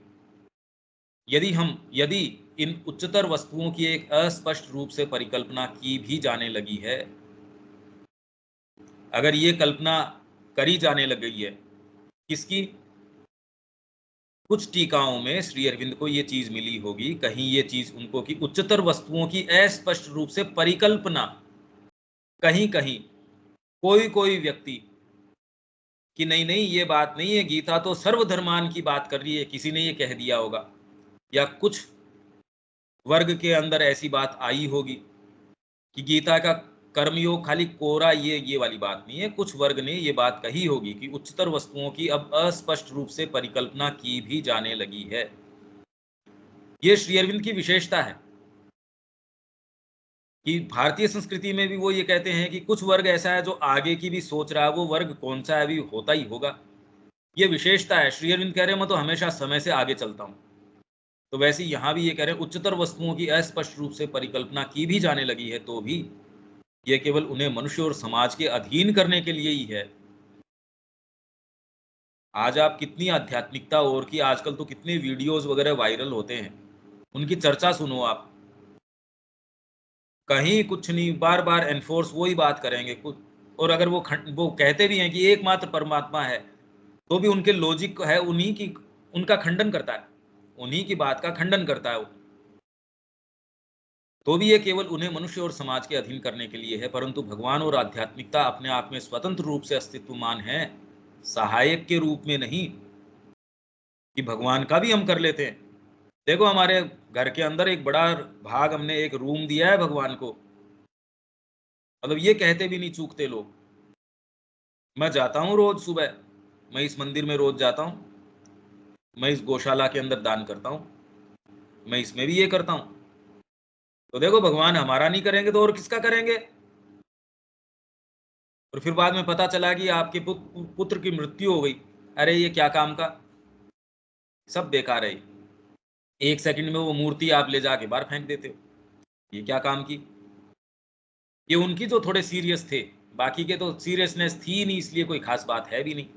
यदि इन उच्चतर वस्तुओं की एक अस्पष्ट रूप से परिकल्पना की भी जाने लगी है, अगर ये कल्पना करी जाने लग गई है, किसकी? कुछ टीकाओं में श्री अरविंद को ये चीज मिली होगी, कहीं ये चीज उनको कि उच्चतर वस्तुओं की अस्पष्ट रूप से परिकल्पना, कहीं कहीं कोई कोई व्यक्ति कि नहीं नहीं ये बात नहीं है, गीता तो सर्वधर्मान की बात कर रही है, किसी ने ये कह दिया होगा, या कुछ वर्ग के अंदर ऐसी बात आई होगी कि गीता का कर्मयोग खाली कोरा ये वाली बात नहीं है। कुछ वर्ग ने ये बात कही होगी कि उच्चतर वस्तुओं की अब अस्पष्ट रूप से परिकल्पना की भी जाने लगी है। ये श्री अरविंद की विशेषता है कि भारतीय संस्कृति में भी वो ये कहते हैं कि कुछ वर्ग ऐसा है जो आगे की भी सोच रहा है। वो वर्ग कौन सा है अभी होता ही होगा। ये विशेषता है। श्री अरविंद कह रहे हैं मैं तो हमेशा समय से आगे चलता हूँ। तो वैसे यहाँ भी ये कह रहे हैं उच्चतर वस्तुओं की अस्पष्ट रूप से परिकल्पना की भी जाने लगी है, तो भी ये केवल उन्हें मनुष्य और समाज के अधीन करने के लिए ही है। आज आप कितनी आध्यात्मिकता और की आजकल तो कितने वीडियोस वगैरह वायरल होते हैं, उनकी चर्चा सुनो आप, कहीं कुछ नहीं, बार बार एनफोर्स वही बात करेंगे कुछ। और अगर वो कहते भी हैं कि एकमात्र परमात्मा है, तो भी उनके लॉजिक है उन्हीं की, उनका खंडन करता है, उन्हीं की बात का खंडन करता है वो। तो भी ये केवल उन्हें मनुष्य और समाज के अधीन करने के लिए है, परंतु भगवान और आध्यात्मिकता अपने आप में स्वतंत्र रूप से अस्तित्वमान है, सहायक के रूप में नहीं कि भगवान का भी हम कर लेते हैं। देखो हमारे घर के अंदर एक बड़ा भाग हमने एक रूम दिया है भगवान को, मतलब ये कहते भी नहीं चूकते लोग। मैं जाता हूँ रोज सुबह, मैं इस मंदिर में रोज जाता हूँ, मैं इस गौशाला के अंदर दान करता हूँ, मैं इसमें भी ये करता हूँ। तो देखो भगवान हमारा नहीं करेंगे तो और किसका करेंगे? और फिर बाद में पता चला कि आपके पुत्र की मृत्यु हो गई। अरे ये क्या काम का, सब बेकार है। एक सेकंड में वो मूर्ति आप ले जाके बाहर फेंक देते हो, ये क्या काम की? ये उनकी जो थोड़े सीरियस थे, बाकी के तो सीरियसनेस थी नहीं, इसलिए कोई खास बात है भी नहीं।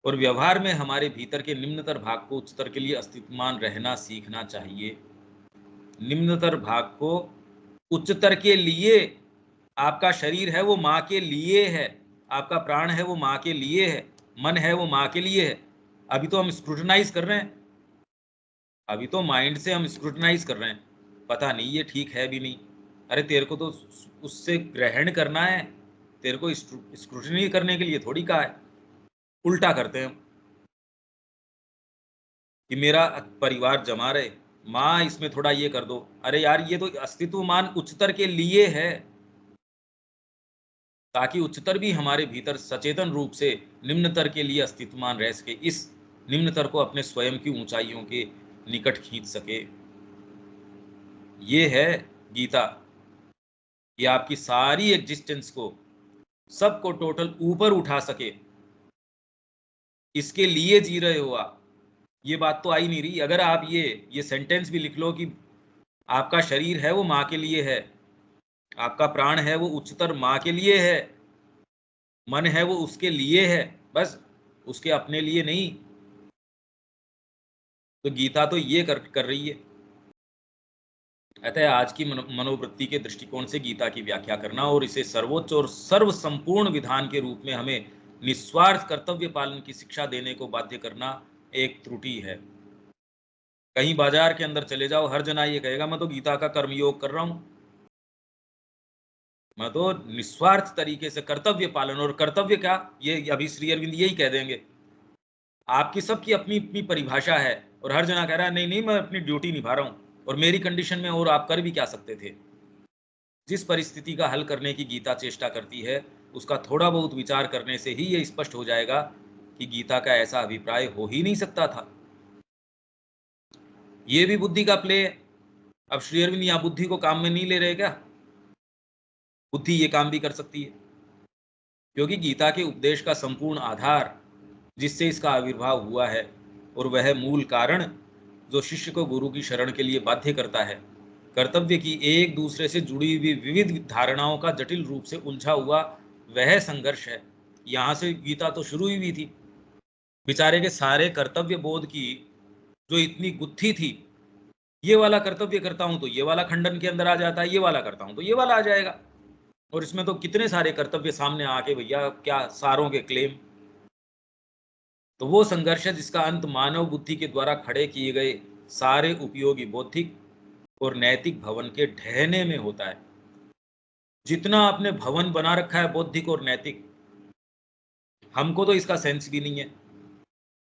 और व्यवहार में हमारे भीतर के निम्नतर भाग को उच्चतर के लिए अस्तित्वमान रहना सीखना चाहिए। निम्नतर भाग को उच्चतर के लिए, आपका शरीर है वो माँ के लिए है, आपका प्राण है वो माँ के लिए है, मन है वो माँ के लिए है। अभी तो हम स्क्रूटनाइज कर रहे हैं, अभी तो माइंड से हम स्क्रूटनाइज कर रहे हैं, पता नहीं ये ठीक है भी नहीं। अरे तेरे को तो उससे ग्रहण करना है, तेरे को स्क्रूटनी करने के लिए थोड़ी कहा है। उल्टा करते हैं हम कि मेरा परिवार जमा रहे, माँ इसमें थोड़ा ये कर दो, अरे यार ये तो अस्तित्वमान उच्चतर के लिए है, ताकि उच्चतर भी हमारे भीतर सचेतन रूप से निम्नतर के लिए अस्तित्वमान रह सके, इस निम्नतर को अपने स्वयं की ऊंचाइयों के निकट खींच सके। ये है गीता। ये आपकी सारी एग्जिस्टेंस को, सबको टोटल ऊपर उठा सके, इसके लिए जी रहे हो आप। ये बात तो आई नहीं रही। अगर आप ये सेंटेंस भी लिख लो कि आपका शरीर है वो माँ के लिए है, आपका प्राण है वो उच्चतर माँ के लिए है, मन है वो उसके लिए है, बस उसके अपने लिए नहीं। तो गीता तो ये कर रही है। अतः आज की मनोवृत्ति के दृष्टिकोण से गीता की व्याख्या करना और इसे सर्वोच्च और सर्व संपूर्ण विधान के रूप में हमें निस्वार्थ कर्तव्य पालन की शिक्षा देने को बाध्य करना एक त्रुटि है। कहीं बाजार के अंदर चले जाओ, हर जना ये कहेगा मैं तो गीता का कर्मयोग कर रहा हूं, मैं तो निस्वार्थ तरीके से कर्तव्य पालन। और कर्तव्य क्या, ये अभी श्री अरविंद यही कह देंगे, आपकी सबकी अपनी अपनी परिभाषा है, और हर जना कह रहा है नहीं नहीं मैं अपनी ड्यूटी निभा रहा हूं और मेरी कंडीशन में और आप कर भी क्या सकते थे। जिस परिस्थिति का हल करने की गीता चेष्टा करती है, उसका थोड़ा बहुत विचार करने से ही ये स्पष्ट हो जाएगा कि गीता का ऐसा अभिप्राय हो ही नहीं सकता था। ये भी बुद्धि का प्ले है। अब श्री अरविंद यहाँ बुद्धि को काम में नहीं ले रहे क्या? बुद्धि ये काम भी कर सकती है, क्योंकि गीता के उपदेश का संपूर्ण आधार जिससे इसका आविर्भाव हुआ है, और वह मूल कारण जो शिष्य को गुरु की शरण के लिए बाध्य करता है, कर्तव्य की एक दूसरे से जुड़ी हुई विविध धारणाओं का जटिल रूप से उलझा हुआ वह संघर्ष है। यहाँ से गीता तो शुरू ही हुई थी। बेचारे के सारे कर्तव्य बोध की जो इतनी गुत्थी थी, ये वाला कर्तव्य करता हूं तो ये वाला खंडन के अंदर आ जाता है, ये वाला करता हूं तो ये वाला आ जाएगा। और इसमें तो कितने सारे कर्तव्य सामने आके भैया क्या सारों के क्लेम। तो वो संघर्ष है जिसका अंत मानव बुद्धि के द्वारा खड़े किए गए सारे उपयोगी बौद्धिक और नैतिक भवन के ढहने में होता है। जितना आपने भवन बना रखा है बौद्धिक और नैतिक, हमको तो इसका सेंस भी नहीं है,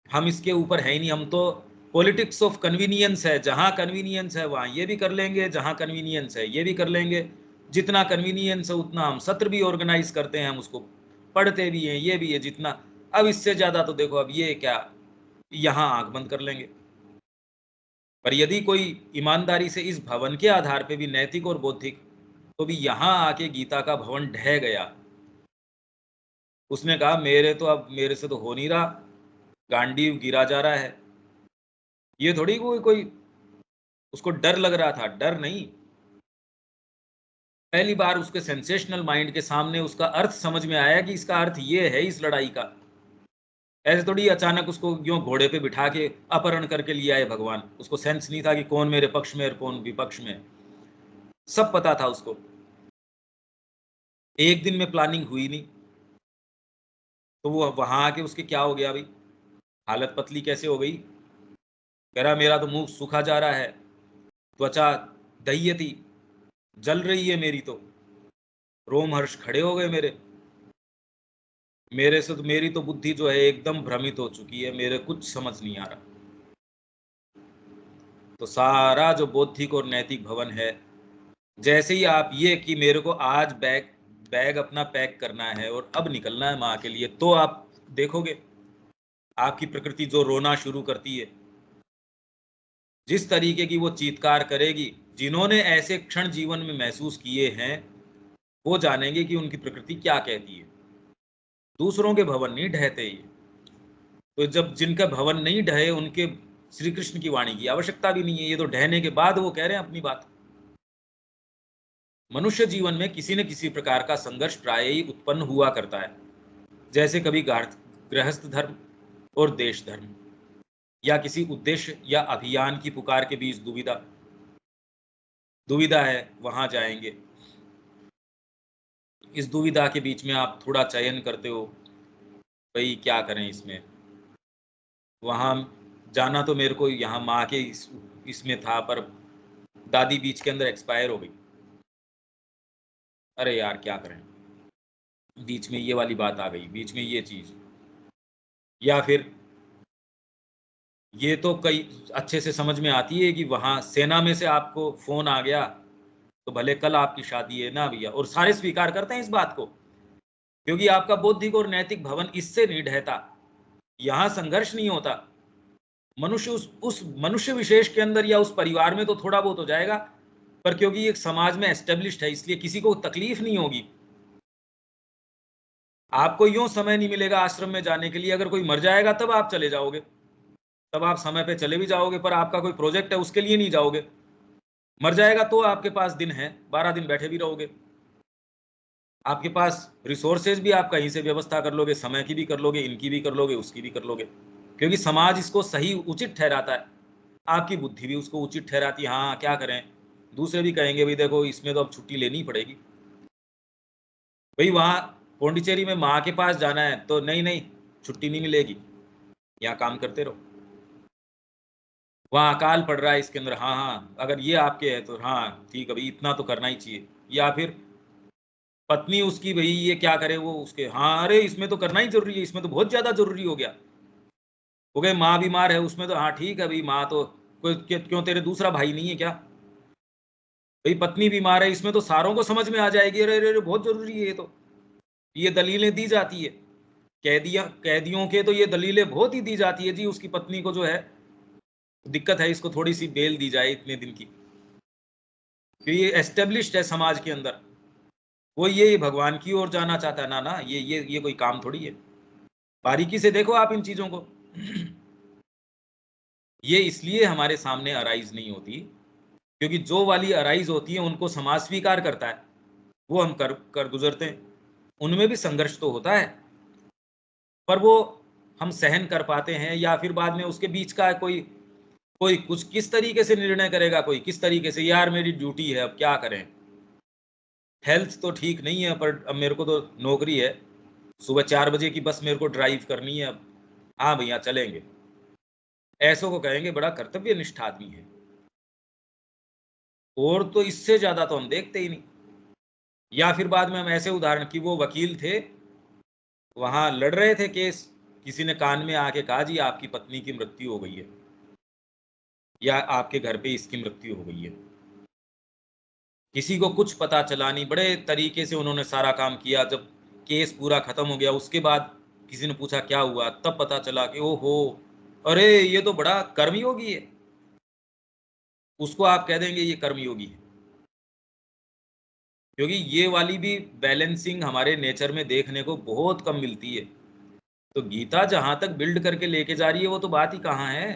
हम इसके ऊपर है ही नहीं। हम तो पॉलिटिक्स ऑफ कन्वीनियंस है, जहां कन्वीनियंस है वहां ये भी कर लेंगे, जहां कन्वीनियंस है ये भी कर लेंगे। जितना कन्वीनियंस है उतना हम सत्र भी ऑर्गेनाइज करते हैं, हम उसको पढ़ते भी हैं, ये भी है जितना। अब इससे ज्यादा तो देखो अब ये क्या, यहाँ आंख बंद कर लेंगे। पर यदि कोई ईमानदारी से इस भवन के आधार पे भी नैतिक और बौद्धिक, तो भी यहाँ आके गीता का भवन ढह गया। उसने कहा मेरे तो अब मेरे से तो हो नहीं रहा, गांडीव गिरा जा रहा है। ये थोड़ी कोई उसको डर लग रहा था, डर नहीं। पहली बार उसके सेंसेशनल माइंड के सामने उसका अर्थ समझ में आया कि इसका अर्थ ये है इस लड़ाई का। ऐसे थोड़ी अचानक उसको क्यों घोड़े पे बिठा के अपहरण करके लिया है भगवान। उसको सेंस नहीं था कि कौन मेरे पक्ष में और कौन विपक्ष में। सब पता था उसको। एक दिन में प्लानिंग हुई नहीं, तो वो वहां आके उसके क्या हो गया भाई, हालत पतली कैसे हो गई। कह रहा मेरा तो मुंह सूखा जा रहा है, त्वचा दह्यती, जल रही है मेरी तो, रोमहर्ष खड़े हो गए मेरे। मेरे से तो मेरी तो बुद्धि जो है एकदम भ्रमित हो चुकी है, मेरे कुछ समझ नहीं आ रहा। तो सारा जो बौद्धिक और नैतिक भवन है, जैसे ही आप ये कि मेरे को आज बैग बैग अपना पैक करना है और अब निकलना है माँ के लिए, तो आप देखोगे आपकी प्रकृति जो रोना शुरू करती है, जिस तरीके की वो चीत्कार करेगी। जिन्होंने ऐसे क्षण जीवन में महसूस किए हैं वो जानेंगे कि उनकी प्रकृति क्या कहती है। दूसरों के भवन नहीं ढहते ये। तो जब जिनका भवन नहीं ढहे उनके श्री कृष्ण की वाणी की आवश्यकता भी नहीं है, ये तो ढहने के बाद वो कह रहे हैं अपनी बात। मनुष्य जीवन में किसी न किसी प्रकार का संघर्ष प्राय ही उत्पन्न हुआ करता है, जैसे कभी गृहस्थ धर्म और देश धर्म, या किसी उद्देश्य या अभियान की पुकार के बीच दुविधा। दुविधा है, वहां जाएंगे। इस दुविधा के बीच में आप थोड़ा चयन करते हो, भाई क्या करें इसमें। वहां जाना तो मेरे को यहाँ माँ के इसमें था, पर दादी बीच के अंदर एक्सपायर हो गई। अरे यार क्या करें, बीच में ये वाली बात आ गई, बीच में ये चीज। या फिर ये तो कई अच्छे से समझ में आती है कि वहाँ सेना में से आपको फ़ोन आ गया, तो भले कल आपकी शादी है ना भैया, और सारे स्वीकार करते हैं इस बात को, क्योंकि आपका बौद्धिक और नैतिक भवन इससे नहीं ढहता। यहाँ संघर्ष नहीं होता। मनुष्य उस मनुष्य विशेष के अंदर या उस परिवार में तो थोड़ा बहुत हो जाएगा, पर क्योंकि एक समाज में एस्टेब्लिश्ड है, इसलिए किसी को तकलीफ नहीं होगी। आपको यूँ समय नहीं मिलेगा आश्रम में जाने के लिए, अगर कोई मर जाएगा तब आप चले जाओगे। तब आप समय पे चले भी जाओगे, पर आपका कोई प्रोजेक्ट है उसके लिए नहीं जाओगे। मर जाएगा तो आपके पास दिन है, 12 दिन बैठे भी रहोगे। आपके पास रिसोर्सेज भी आप कहीं से व्यवस्था कर लोगे, समय की भी कर लोगे, इनकी भी कर लोगे, उसकी भी कर लोगे। क्योंकि समाज इसको सही उचित ठहराता है। आपकी बुद्धि भी उसको उचित ठहराती है, हाँ, क्या करें? दूसरे भी कहेंगे भई देखो इसमें तो अब छुट्टी लेनी ही पड़ेगी। भई वहाँ पौंडीचेरी में माँ के पास जाना है तो नहीं, छुट्टी नहीं मिलेगी, यहाँ काम करते रहो। वहाँ अकाल पड़ रहा है इसके अंदर, हाँ, अगर ये आपके है तो हाँ, ठीक है भई इतना तो करना ही चाहिए। या फिर पत्नी उसकी भई ये क्या करे वो उसके, हाँ, अरे इसमें तो करना ही ज़रूरी है, इसमें तो बहुत ज़्यादा ज़रूरी हो गया। हो गए माँ बीमार है उसमें तो हाँ, ठीक है भई माँ तो कोई क्यों तेरे दूसरा भाई नहीं है क्या? भई पत्नी बीमार है इसमें तो सारों को समझ में आ जाएगी, अरे, अरे, अरे बहुत ज़रूरी है ये तो। ये दलीलें दी जाती है। कैदियों के तो ये दलीलें बहुत ही दी जाती है जी, उसकी पत्नी को जो है दिक्कत है, इसको थोड़ी-सी बेल दी जाए इतने दिन की। तो ये एस्टेब्लिश्ड है समाज के अंदर। वो ये भगवान की ओर जाना चाहता है, ना, ये कोई काम थोड़ी है। बारीकी से देखो आप इन चीज़ों को। ये इसलिए हमारे सामने अराइज़ नहीं होती, क्योंकि जो वाली अराइज़ होती है उनको समाज स्वीकार करता है, वो हम कर कर गुज़रते हैं। उनमें भी संघर्ष तो होता है, पर वो हम सहन कर पाते हैं, या फिर बाद में उसके बीच का कोई कोई कुछ किस तरीके से निर्णय करेगा, कोई किस तरीके से, यार मेरी ड्यूटी है अब क्या करें? हेल्थ तो ठीक नहीं है पर अब मेरे को तो नौकरी है, सुबह 4 बजे की बस मेरे को ड्राइव करनी है अब। हाँ भैया चलेंगे। ऐसों को कहेंगे बड़ा कर्तव्यनिष्ठ आदमी है। और तो इससे ज़्यादा तो हम देखते ही नहीं। या फिर बाद में हम ऐसे उदाहरण कि वो वकील थे, वहाँ लड़ रहे थे केस, किसी ने कान में आके कहा जी आपकी पत्नी की मृत्यु हो गई है, या आपके घर पे इसकी मृत्यु हो गई है। किसी को कुछ पता चला नहीं, बड़े तरीके से उन्होंने सारा काम किया। जब केस पूरा खत्म हो गया उसके बाद किसी ने पूछा क्या हुआ, तब पता चला कि ओहो! अरे! ये तो बड़ा कर्मयोगी है। उसको आप कह देंगे ये कर्मयोगी है। क्योंकि ये वाली भी बैलेंसिंग हमारे नेचर में देखने को बहुत कम मिलती है। तो गीता जहाँ तक बिल्ड करके लेके जा रही है वो तो बात ही कहाँ है।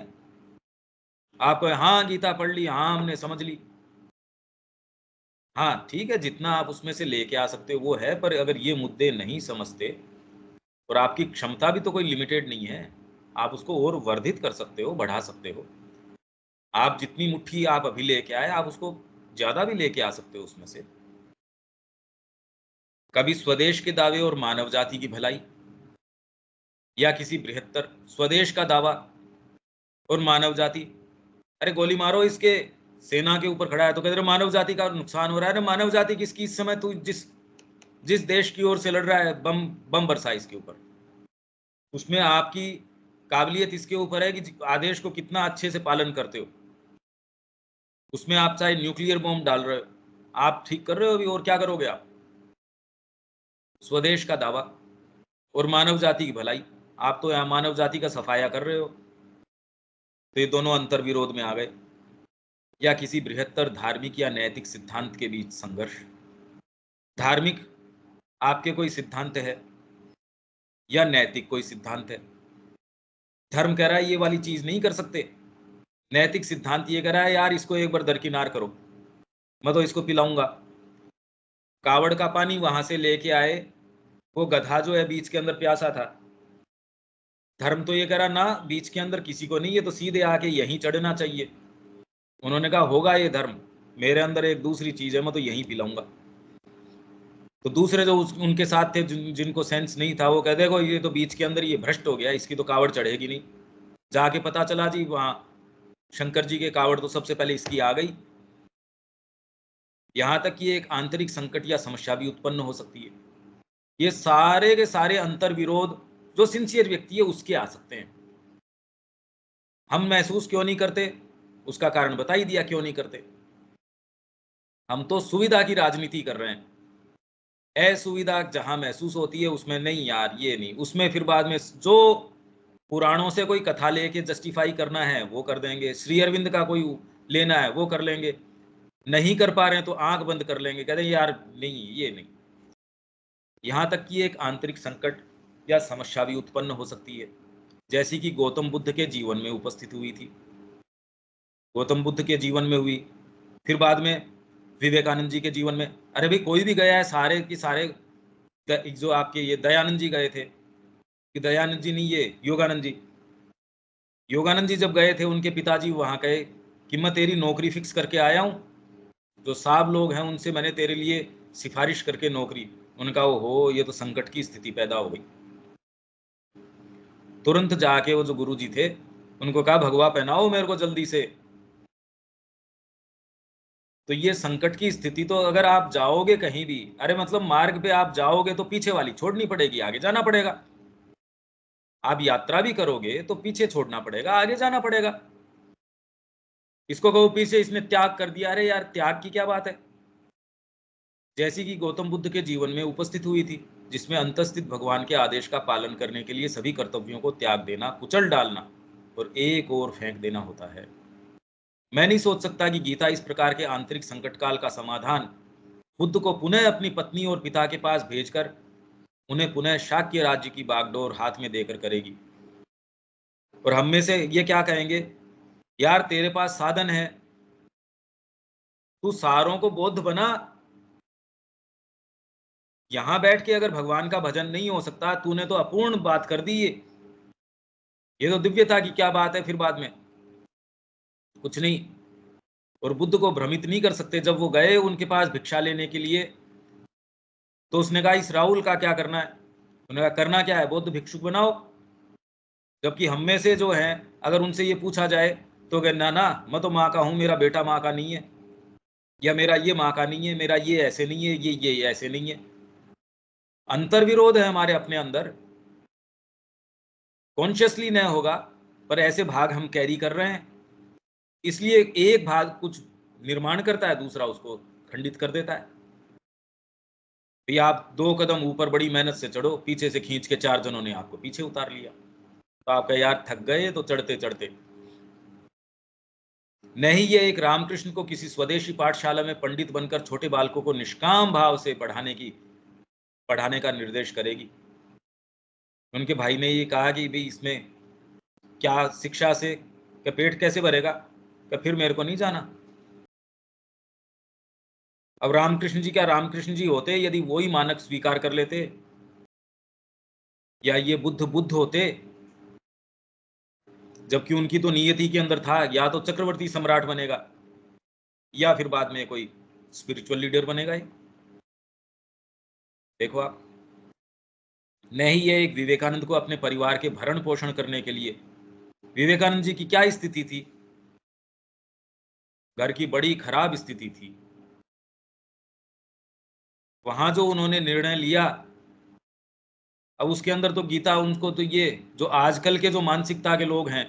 आप हाँ, गीता पढ़ ली, हाँ, हमने समझ ली। हाँ, ठीक है जितना आप उसमें से लेके आ सकते हो वो है, पर अगर ये मुद्दे नहीं समझते, और आपकी क्षमता भी तो कोई लिमिटेड नहीं है। आप उसको और वर्धित कर सकते हो, बढ़ा सकते हो। आप जितनी मुट्ठी आप अभी लेके आए, आप उसको ज़्यादा भी लेके आ सकते हो उसमें से। कभी स्वदेश के दावे और मानव जाति की भलाई, या किसी बृहत्तर स्वदेश का दावा और मानव जाति, अरे गोली मारो इसके, सेना के ऊपर खड़ा है तो कहते रहे मानव जाति का नुकसान हो रहा है। अरे मानव जाति किसकी, इस समय तू जिस जिस देश की ओर से लड़ रहा है, बम बम बरसा इसके ऊपर। उसमें आपकी काबिलियत इसके ऊपर है कि आदेश को कितना अच्छे से पालन करते हो। उसमें आप चाहे न्यूक्लियर बॉम्ब डाल रहे हो, आप ठीक कर रहे हो अभी, और क्या करोगे आप? स्वदेश का दावा और मानव जाति की भलाई, आप तो यहाँ मानव जाति का सफाया कर रहे हो। तो ये दोनों अंतर विरोध में आ गए। या किसी बृहत्तर धार्मिक या नैतिक सिद्धांत के बीच संघर्ष। धार्मिक आपके कोई सिद्धांत है, या नैतिक कोई सिद्धांत है। धर्म कह रहा है ये वाली चीज़ नहीं कर सकते। नैतिक सिद्धांत ये कह रहा है यार इसको एक बार दरकिनार करो, मैं तो इसको पिलाऊँगा। कावड़ का पानी वहाँ से लेके आए, वो गधा जो है बीच के अंदर प्यासा था। धर्म तो ये कह रहा ना बीच के अंदर किसी को नहीं, है तो सीधे आके यहीं चढ़ना चाहिए। उन्होंने कहा होगा ये धर्म, मेरे अंदर एक दूसरी चीज़ है, मैं तो यहीं पिलाऊँगा। तो दूसरे जो उनके साथ थे जिनको सेंस नहीं था, वो कह देखो ये तो बीच के अंदर ये भ्रष्ट हो गया, इसकी तो कावड़ चढ़ेगी नहीं। जाके पता चला जी वहाँ शंकर जी के कावड़ तो सबसे पहले इसकी आ गई। यहाँ तक कि एक आंतरिक संकट या समस्या भी उत्पन्न हो सकती है। ये सारे के सारे अंतर विरोध जो सिंसियर व्यक्ति है उसके आ सकते हैं। हम महसूस क्यों नहीं करते, उसका कारण बता ही दिया क्यों नहीं करते। हम तो सुविधा की राजनीति कर रहे हैं। असुविधा जहां महसूस होती है उसमें नहीं यार ये नहीं, उसमें फिर बाद में जो पुराणों से कोई कथा लेके जस्टिफाई करना है वो कर देंगे, श्री अरविंद का कोई लेना है वो कर लेंगे, नहीं कर पा रहे हैं तो आंख बंद कर लेंगे, कहते हैं यार नहीं ये नहीं। यहाँ तक कि एक आंतरिक संकट या समस्या भी उत्पन्न हो सकती है, जैसी कि गौतम बुद्ध के जीवन में उपस्थित हुई थी, गौतम बुद्ध के जीवन में हुई, फिर बाद में विवेकानंद जी के जीवन में। अरे भाई कोई भी गया है, सारे के सारे जो आपके ये दयानंद जी गए थे, कि दयानंद जी नहीं, ये योगानंद जी, योगानंद जी जब गए थे उनके पिताजी वहां गए कि मैं तेरी नौकरी फिक्स करके आया हूँ, जो साहब लोग हैं उनसे मैंने तेरे लिए सिफारिश करके नौकरी। उनका हो ये तो संकट की स्थिति पैदा हो गई। तुरंत जाके वो जो गुरु जी थे उनको कहा भगवा पहनाओ मेरे को जल्दी से। तो ये संकट की स्थिति, तो अगर आप जाओगे कहीं भी, अरे मतलब मार्ग पे आप जाओगे तो पीछे वाली छोड़नी पड़ेगी, आगे जाना पड़ेगा। आप यात्रा भी करोगे तो पीछे छोड़ना पड़ेगा, आगे जाना पड़ेगा। इसको कहो पीछे इसने त्याग कर दिया, अरे यार त्याग की क्या बात है। जैसी कि गौतम बुद्ध के जीवन में उपस्थित हुई थी, जिसमें अंतस्थित भगवान के आदेश का पालन करने के लिए सभी कर्तव्यों को त्याग देना, कुचल डालना और एक और फेंक देना होता है। मैं नहीं सोच सकता कि गीता इस प्रकार के आंतरिक संकट काल का समाधान बुद्ध को पुनः अपनी पत्नी और पिता के पास भेजकर उन्हें पुनः शाक्य राज्य की बागडोर हाथ में देकर करेगी। और हम में से ये क्या कहेंगे, यार तेरे पास साधन है, तू सारों को बौद्ध बना। यहां बैठ के अगर भगवान का भजन नहीं हो सकता, तूने तो अपूर्ण बात कर दी। ये तो दिव्यता की क्या बात है फिर बाद में, कुछ नहीं। और बुद्ध को भ्रमित नहीं कर सकते। जब वो गए उनके पास भिक्षा लेने के लिए, तो उसने कहा इस राहुल का क्या करना है। उन्होंने कहा करना क्या है, बौद्ध भिक्षुक बनाओ। जबकि हम में से जो है, अगर उनसे ये पूछा जाए तो कहे ना ना, मैं तो माँ का हूं, मेरा बेटा माँ का नहीं है, या मेरा ये माँ का नहीं है, मेरा ये ऐसे नहीं है, ये ऐसे नहीं है। अंतर विरोध है हमारे अपने अंदर, कॉन्शियसली नहीं होगा पर ऐसे भाग हम कैरी कर रहे हैं। इसलिए एक भाग कुछ निर्माण करता है, दूसरा उसको खंडित कर देता है। भी आप 2 कदम ऊपर बड़ी मेहनत से चढ़ो, पीछे से खींच के 4 जनों ने आपको पीछे उतार लिया, तो आप कहे यार थक गए तो चढ़ते चढ़ते। नहीं, ये एक रामकृष्ण को किसी स्वदेशी पाठशाला में पंडित बनकर छोटे बालकों को निष्काम भाव से पढ़ाने का निर्देश करेगी। उनके भाई ने ये कहा कि भाई इसमें क्या शिक्षा से क्या पेट कैसे भरेगा, क्या फिर मेरे को नहीं जाना। अब रामकृष्ण जी क्या रामकृष्ण जी होते यदि वो ही मानक स्वीकार कर लेते, या ये बुद्ध बुद्ध होते, जबकि उनकी तो नियति के अंदर था या तो चक्रवर्ती सम्राट बनेगा या फिर बाद में कोई स्पिरिचुअल लीडर बनेगा ही। देखो आप, नहीं ये एक विवेकानंद को अपने परिवार के भरण पोषण करने के लिए, विवेकानंद जी की क्या स्थिति थी, घर की बड़ी खराब स्थिति थी। वहां जो उन्होंने निर्णय लिया, अब उसके अंदर तो गीता उनको, तो ये जो आजकल के जो मानसिकता के लोग हैं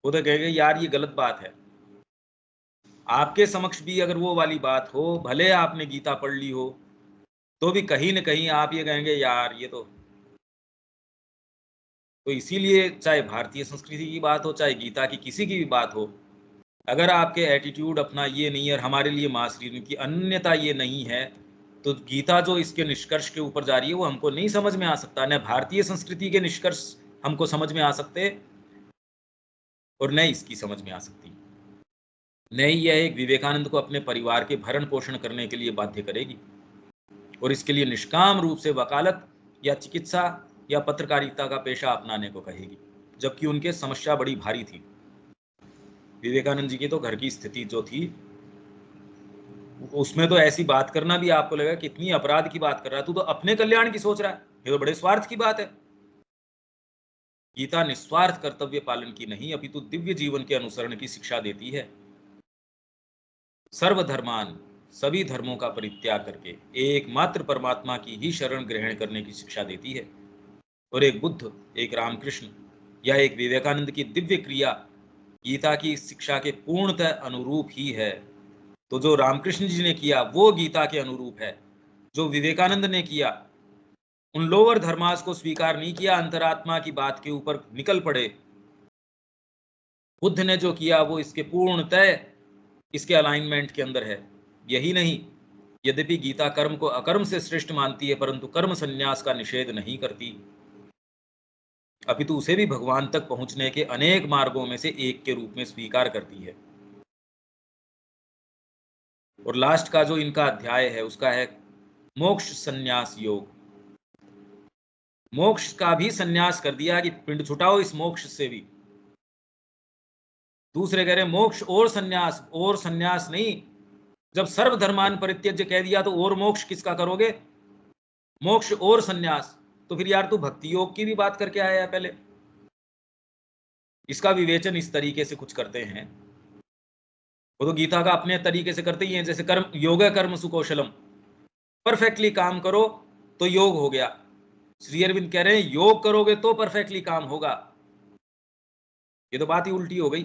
वो तो कहेंगे यार ये गलत बात है। आपके समक्ष भी अगर वो वाली बात हो, भले आपने गीता पढ़ ली हो, तो भी कहीं न कहीं आप ये कहेंगे यार ये तो इसीलिए चाहे भारतीय संस्कृति की बात हो, चाहे गीता की किसी की भी बात हो, अगर आपके एटीट्यूड अपना ये नहीं है और हमारे लिए माँ श्री की अन्यता ये नहीं है, तो गीता जो इसके निष्कर्ष के ऊपर जा रही है वो हमको नहीं समझ में आ सकता। न भारतीय संस्कृति के निष्कर्ष हमको समझ में आ सकते और न इसकी समझ में आ सकती। नहीं, यह एक विवेकानंद को अपने परिवार के भरण पोषण करने के लिए बाध्य करेगी और इसके लिए निष्काम रूप से वकालत या चिकित्सा या पत्रकारिता का पेशा अपनाने को कहेगी, जबकि उनके समस्या बड़ी भारी थी। विवेकानंद जी की तो घर की स्थिति जो थी, उसमें तो ऐसी बात करना भी आपको लगेगा कितनी अपराध की बात कर रहा है, तू तो अपने कल्याण की सोच रहा है, ये तो बड़े स्वार्थ की बात है। गीता निस्वार्थ कर्तव्य पालन की नहीं, अपितु दिव्य जीवन के अनुसरण की शिक्षा देती है। सर्वधर्मान, सभी धर्मों का परित्याग करके एकमात्र परमात्मा की ही शरण ग्रहण करने की शिक्षा देती है। और एक बुद्ध, एक रामकृष्ण या एक विवेकानंद की दिव्य क्रिया गीता की शिक्षा के पूर्णतः अनुरूप ही है। तो जो रामकृष्ण जी ने किया वो गीता के अनुरूप है। जो विवेकानंद ने किया, उन लोअर धर्मास को स्वीकार नहीं किया, अंतरात्मा की बात के ऊपर निकल पड़े। बुद्ध ने जो किया वो इसके पूर्णतः इसके अलाइनमेंट के अंदर है। यही नहीं, यद्यपि गीता कर्म को अकर्म से श्रेष्ठ मानती है, परंतु कर्म संन्यास का निषेध नहीं करती, अपितु उसे भी भगवान तक पहुंचने के अनेक मार्गों में से एक के रूप में स्वीकार करती है। और लास्ट का जो इनका अध्याय है उसका है मोक्ष संन्यास योग। मोक्ष का भी संन्यास कर दिया कि पिंड छुटाओ इस मोक्ष से भी। दूसरे कह रहे मोक्ष और संन्यास नहीं। जब सर्वधर्मान परित्यज्य कह दिया तो और मोक्ष किसका करोगे? मोक्ष और संन्यास, तो फिर यार तू भक्ति योग की भी बात करके आया है पहले। इसका विवेचन इस तरीके से कुछ करते हैं, वो तो गीता का अपने तरीके से करते ही हैं। जैसे कर्म योग कर्म सुकौशलम, परफेक्टली काम करो तो योग हो गया। श्री अरविंद कह रहे हैं योग करोगे तो परफेक्टली काम होगा। ये तो बात ही उल्टी हो गई।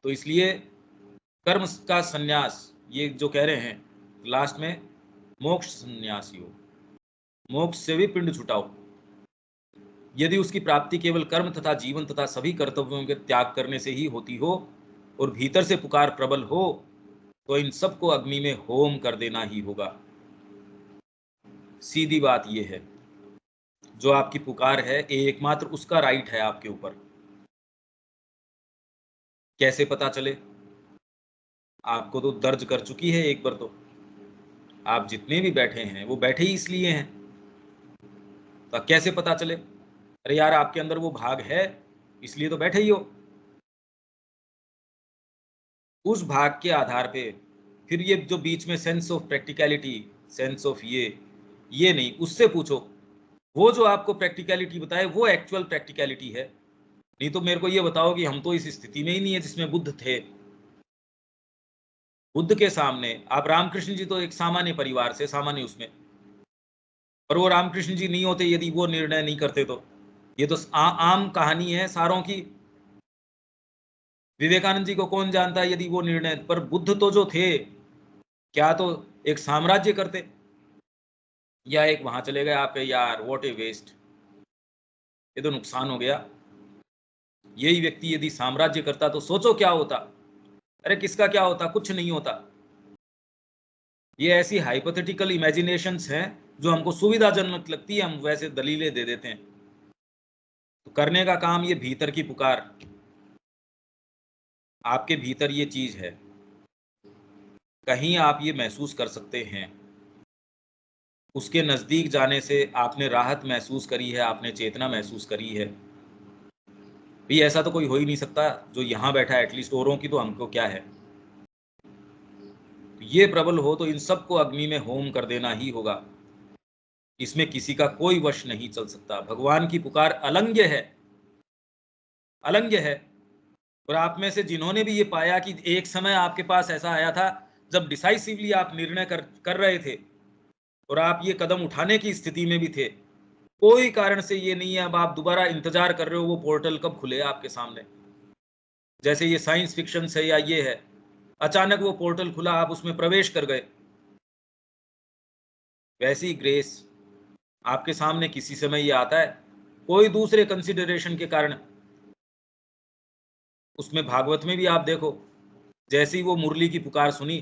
तो इसलिए कर्म का संन्यास ये जो कह रहे हैं लास्ट में, मोक्ष संन्यास योग, मोक्ष से भी पिंड छुटाओ। यदि उसकी प्राप्ति केवल कर्म तथा जीवन तथा सभी कर्तव्यों के त्याग करने से ही होती हो और भीतर से पुकार प्रबल हो, तो इन सबको अग्नि में होम कर देना ही होगा। सीधी बात यह है, जो आपकी पुकार है एकमात्र उसका राइट है आपके ऊपर। कैसे पता चले? आपको तो दर्ज कर चुकी है एक बार। तो आप जितने भी बैठे हैं वो बैठे ही इसलिए हैं। तो कैसे पता चले? अरे यार आपके अंदर वो भाग है इसलिए तो बैठे ही हो। उस भाग के आधार पे फिर ये जो बीच में sense of practicality, sense of ये नहीं, उससे पूछो। वो जो आपको प्रैक्टिकलिटी बताए वो एक्चुअल प्रैक्टिकलिटी है। नहीं तो मेरे को ये बताओ कि हम तो इस स्थिति में ही नहीं है जिसमें बुद्ध थे। बुद्ध के सामने आप रामकृष्ण जी तो एक सामान्य परिवार से, सामान्य उसमें, पर वो रामकृष्ण जी नहीं होते यदि वो निर्णय नहीं करते तो। ये तो आम कहानी है सारों की। विवेकानंद जी को कौन जानता है यदि वो निर्णय, पर बुद्ध तो जो थे, क्या तो एक साम्राज्य करते या एक वहां चले गए आपके, यार व्हाट ए वेस्ट, ये तो नुकसान हो गया। यही व्यक्ति यदि साम्राज्य करता तो सोचो क्या होता। अरे किसका क्या होता? कुछ नहीं होता। ये ऐसी हाइपोथेटिकल इमेजिनेशंस हैं जो हमको सुविधाजनक लगती है, हम वैसे दलीलें दे देते हैं। तो करने का काम ये भीतर की पुकार, आपके भीतर ये चीज है, कहीं आप ये महसूस कर सकते हैं। उसके नजदीक जाने से आपने राहत महसूस करी है, आपने चेतना महसूस करी है। भी ऐसा तो कोई हो ही नहीं सकता जो यहाँ बैठा है, एटलीस्ट औरों की तो हमको क्या है। तो ये प्रबल हो तो इन सबको अग्नि में होम कर देना ही होगा। इसमें किसी का कोई वश नहीं चल सकता। भगवान की पुकार अलंघ्य है, अलंघ्य है। और आप में से जिन्होंने भी ये पाया कि एक समय आपके पास ऐसा आया था जब डिसाइसिवली आप निर्णय कर रहे थे और आप ये कदम उठाने की स्थिति में भी थे, कोई कारण से ये नहीं है अब आप दोबारा इंतजार कर रहे हो वो पोर्टल कब खुले आपके सामने। जैसे ये साइंस फिक्शन से या ये है, अचानक वो पोर्टल खुला, आप उसमें प्रवेश कर गए। वैसी ग्रेस आपके सामने किसी समय ये आता है, कोई दूसरे कंसिडरेशन के कारण। उसमें भागवत में भी आप देखो, जैसे ही वो मुरली की पुकार सुनी,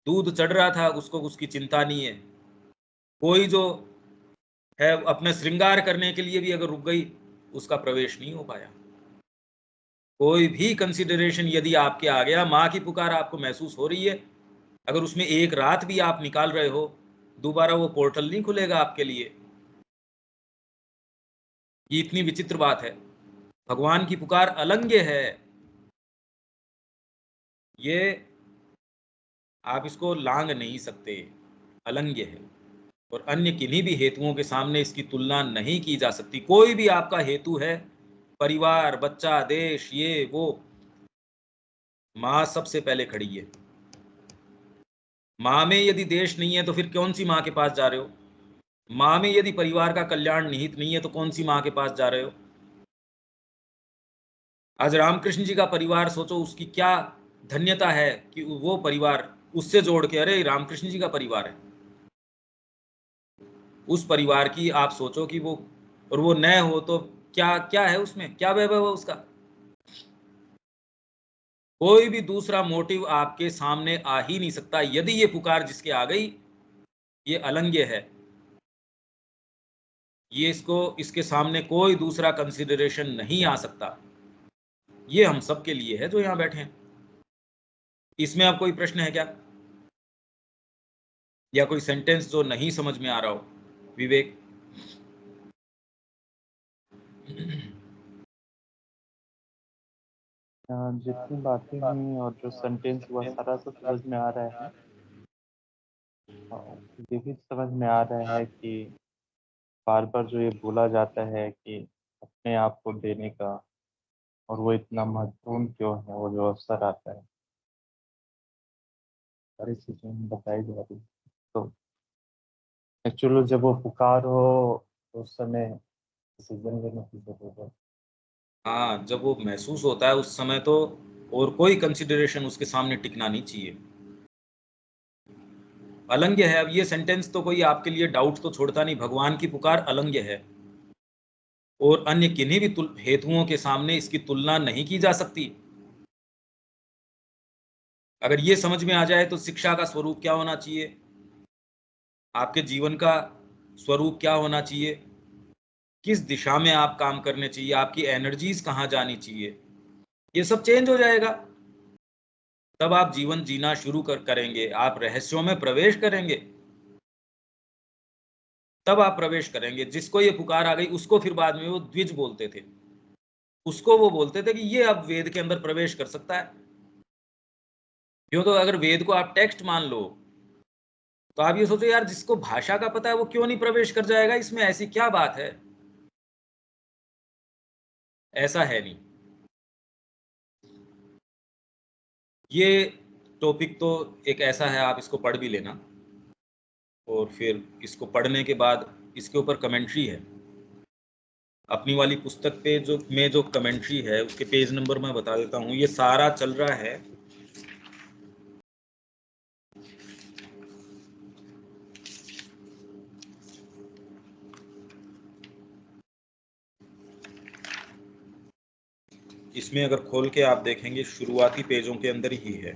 दूध चढ़ रहा था उसको, उसकी चिंता नहीं है। कोई जो है अपने श्रृंगार करने के लिए भी अगर रुक गई, उसका प्रवेश नहीं हो पाया। कोई भी कंसिडरेशन यदि आपके आ गया, माँ की पुकार आपको महसूस हो रही है, अगर उसमें एक रात भी आप निकाल रहे हो, दोबारा वो पोर्टल नहीं खुलेगा आपके लिए। ये इतनी विचित्र बात है। भगवान की पुकार अलंघ्य है। ये आप इसको लांग नहीं सकते, अलंघ्य है। और अन्य किन्हीं भी हेतुओं के सामने इसकी तुलना नहीं की जा सकती। कोई भी आपका हेतु है, परिवार, बच्चा, देश, ये वो, माँ सबसे पहले खड़ी है। माँ में यदि देश नहीं है तो फिर कौन सी माँ के पास जा रहे हो? माँ में यदि परिवार का कल्याण निहित नहीं है तो कौन सी माँ के पास जा रहे हो? आज रामकृष्ण जी का परिवार सोचो, उसकी क्या धन्यता है कि वो परिवार उससे जोड़ के, अरे रामकृष्ण जी का परिवार है, उस परिवार की आप सोचो कि वो, और वो न हो तो क्या क्या है उसमें, क्या वैभव है उसका। कोई भी दूसरा मोटिव आपके सामने आ ही नहीं सकता। यदि ये पुकार जिसके आ गई, ये अलंग्य है, ये इसके सामने कोई दूसरा कंसिडरेशन नहीं आ सकता। ये हम सब के लिए है जो यहाँ बैठे हैं। इसमें अब कोई प्रश्न है क्या, या कोई सेंटेंस जो नहीं समझ में आ रहा हो? विवेक?
जितनी बातें हुई और जो सेंटेंस हुआ सारा तो समझ में आ रहा है। ये भी समझ में आ रहा है कि बार बार जो ये बोला जाता है कि अपने आप को देने का, और वो इतना महत्वपूर्ण क्यों है, वो जो अवसर आता है, सारी चीजें बताई जा रही। तो एक्चुअली जब वो पुकार हो तो उस समय डिसीजन लेने की जरूरत है।
हाँ, जब वो महसूस होता है उस समय तो और कोई कंसिडरेशन उसके सामने टिकना नहीं चाहिए। अलंग्य है। अब ये सेंटेंस तो कोई आपके लिए डाउट तो छोड़ता नहीं, भगवान की पुकार अलंग्य है और अन्य किन्हीं भी हेतुओं के सामने इसकी तुलना नहीं की जा सकती। अगर ये समझ में आ जाए तो शिक्षा का स्वरूप क्या होना चाहिए, आपके जीवन का स्वरूप क्या होना चाहिए, किस दिशा में आप काम करने चाहिए, आपकी एनर्जीज कहाँ जानी चाहिए, ये सब चेंज हो जाएगा। तब आप जीवन जीना शुरू करेंगे, आप रहस्यों में प्रवेश करेंगे। तब आप प्रवेश करेंगे। जिसको ये पुकार आ गई उसको फिर बाद में वो द्विज बोलते थे, उसको वो बोलते थे कि ये अब वेद के अंदर प्रवेश कर सकता है। क्यों? तो अगर वेद को आप टेक्स्ट मान लो तो आप ये सोचो, यार जिसको भाषा का पता है वो क्यों नहीं प्रवेश कर जाएगा, इसमें ऐसी क्या बात है? ऐसा है नहीं। ये टॉपिक तो एक ऐसा है, आप इसको पढ़ भी लेना, और फिर इसको पढ़ने के बाद इसके ऊपर कमेंट्री है। अपनी वाली पुस्तक पे जो कमेंट्री है उसके पेज नंबर मैं बता देता हूँ। ये सारा चल रहा है इसमें, अगर खोल के आप देखेंगे शुरुआती पेजों के अंदर ही है।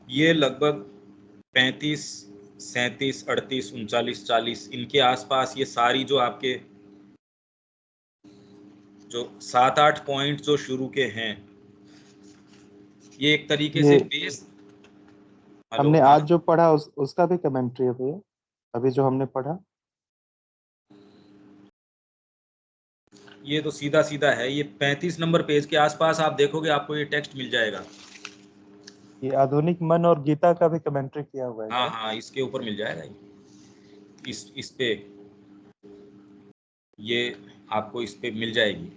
ये लगभग 35, 37, 38, 39, 40 इनके आसपास ये सारी जो आपके जो 7-8 पॉइंट जो शुरू के हैं, ये एक तरीके से
ये
बेस। हेलो?
हमने
हाँ,
आज जो पढ़ा उसका भी कमेंट्री है भैया, अभी जो हमने पढ़ा।
ये तो सीधा सीधा है। ये 35 नंबर पेज के आसपास आप देखोगे, आपको ये टेक्स्ट मिल जाएगा।
ये आधुनिक मन और गीता का भी कमेंट्री किया हुआ है
हाँ
क्या?
हाँ, इसके ऊपर मिल जाएगा ये। इस पे ये आपको इस पे मिल जाएगी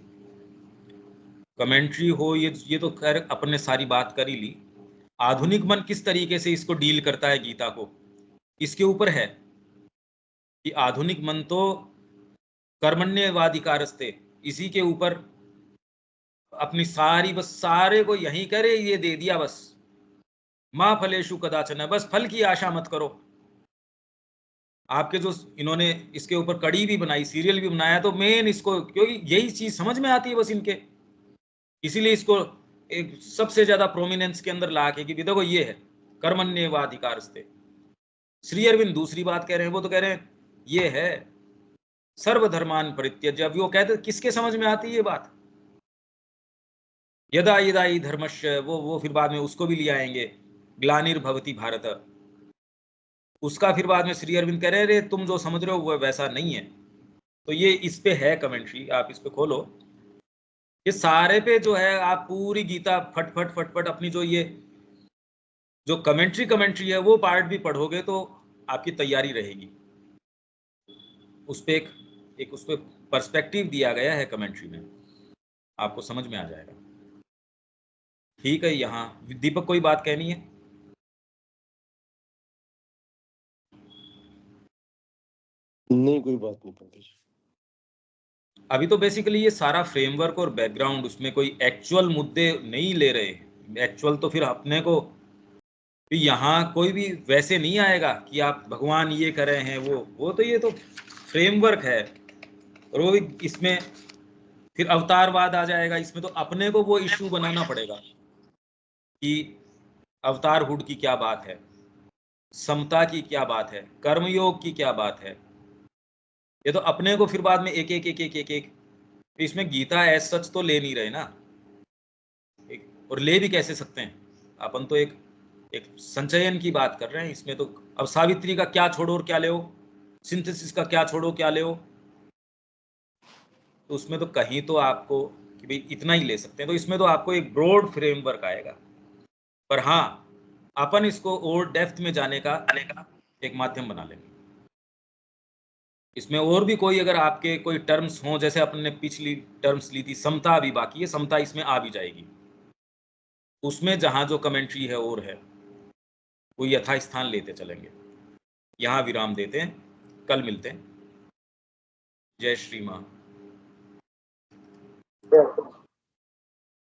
कमेंट्री हो। ये तो खैर अपने सारी बात कर ही ली। आधुनिक मन किस तरीके से इसको डील करता है गीता को, इसके ऊपर है कि आधुनिक मन तो कर्मण्यवाधिकारस्ते, इसी के ऊपर अपनी सारी, बस सारे को यही करे, ये दे दिया बस। माँ फलेषु कदाचन, बस फल की आशा मत करो। आपके जो इन्होंने इसके ऊपर कड़ी भी बनाई, सीरियल भी बनाया, तो मेन इसको, क्योंकि यही चीज समझ में आती है बस इनके, इसीलिए इसको एक सबसे ज्यादा प्रोमिनेंस के अंदर ला के कि देखो ये है कर्मण्येवाधिकारस्ते। श्री अरविंद दूसरी बात कह रहे हैं, वो तो कह रहे हैं ये है सर्वधर्मान परित्यज्य। अब वो कहते किसके समझ में आती है ये बात? यदा यदा ही धर्मस्य, वो फिर बाद में उसको भी ले आएंगे, ग्लानिर्भवति भारत। उसका फिर बाद में श्री अरविंद कह रहे तुम जो समझ रहे हो वो वैसा नहीं है। तो ये इस पे है कमेंट्री, आप इस पे खोलो। ये सारे पे जो है आप पूरी गीता फट फट फट फट अपनी जो ये जो कमेंट्री है वो पार्ट भी पढ़ोगे तो आपकी तैयारी रहेगी। उस पे एक उस पे पर्सपेक्टिव दिया गया है कमेंट्री में, आपको समझ में आ जाएगा। ठीक है, यहाँ दीपक कोई बात कहनी है?
नहीं, कोई बात नहीं पंकज।
अभी तो बेसिकली ये सारा फ्रेमवर्क और बैकग्राउंड, उसमें कोई एक्चुअल मुद्दे नहीं ले रहे। एक्चुअल तो फिर अपने को भी यहाँ कोई भी वैसे नहीं आएगा कि आप भगवान ये कर रहे हैं वो तो ये तो फ्रेमवर्क है। और वो भी इसमें फिर अवतारवाद आ जाएगा, इसमें तो अपने को वो इश्यू बनाना पड़ेगा कि अवतारहुड की क्या बात है, समता की क्या बात है, कर्मयोग की क्या बात है। ये तो अपने को फिर बाद में एक एक एक एक एक एक इसमें गीता एज सच तो ले नहीं रहे ना। और ले भी कैसे सकते हैं, अपन तो एक एक संचयन की बात कर रहे हैं। इसमें तो अब सावित्री का क्या छोड़ो और क्या ले, सिंथेसिस का क्या छोड़ो क्या ले, तो उसमें तो कहीं तो आपको कि भाई इतना ही ले सकते हैं, तो इसमें तो आपको एक ब्रॉड फ्रेमवर्क आएगा। पर हाँ, अपन इसको और डेप्थ में जाने का एक माध्यम बना लेंगे। इसमें और भी कोई अगर आपके कोई टर्म्स हों, जैसे अपन ने पिछली टर्म्स ली थी, समता अभी बाकी है, समता इसमें आ भी जाएगी। उसमें जहां जो कमेंट्री है और है वो यथास्थान लेते चलेंगे। यहाँ विराम देते हैं, कल मिलते हैं। जय श्री मां।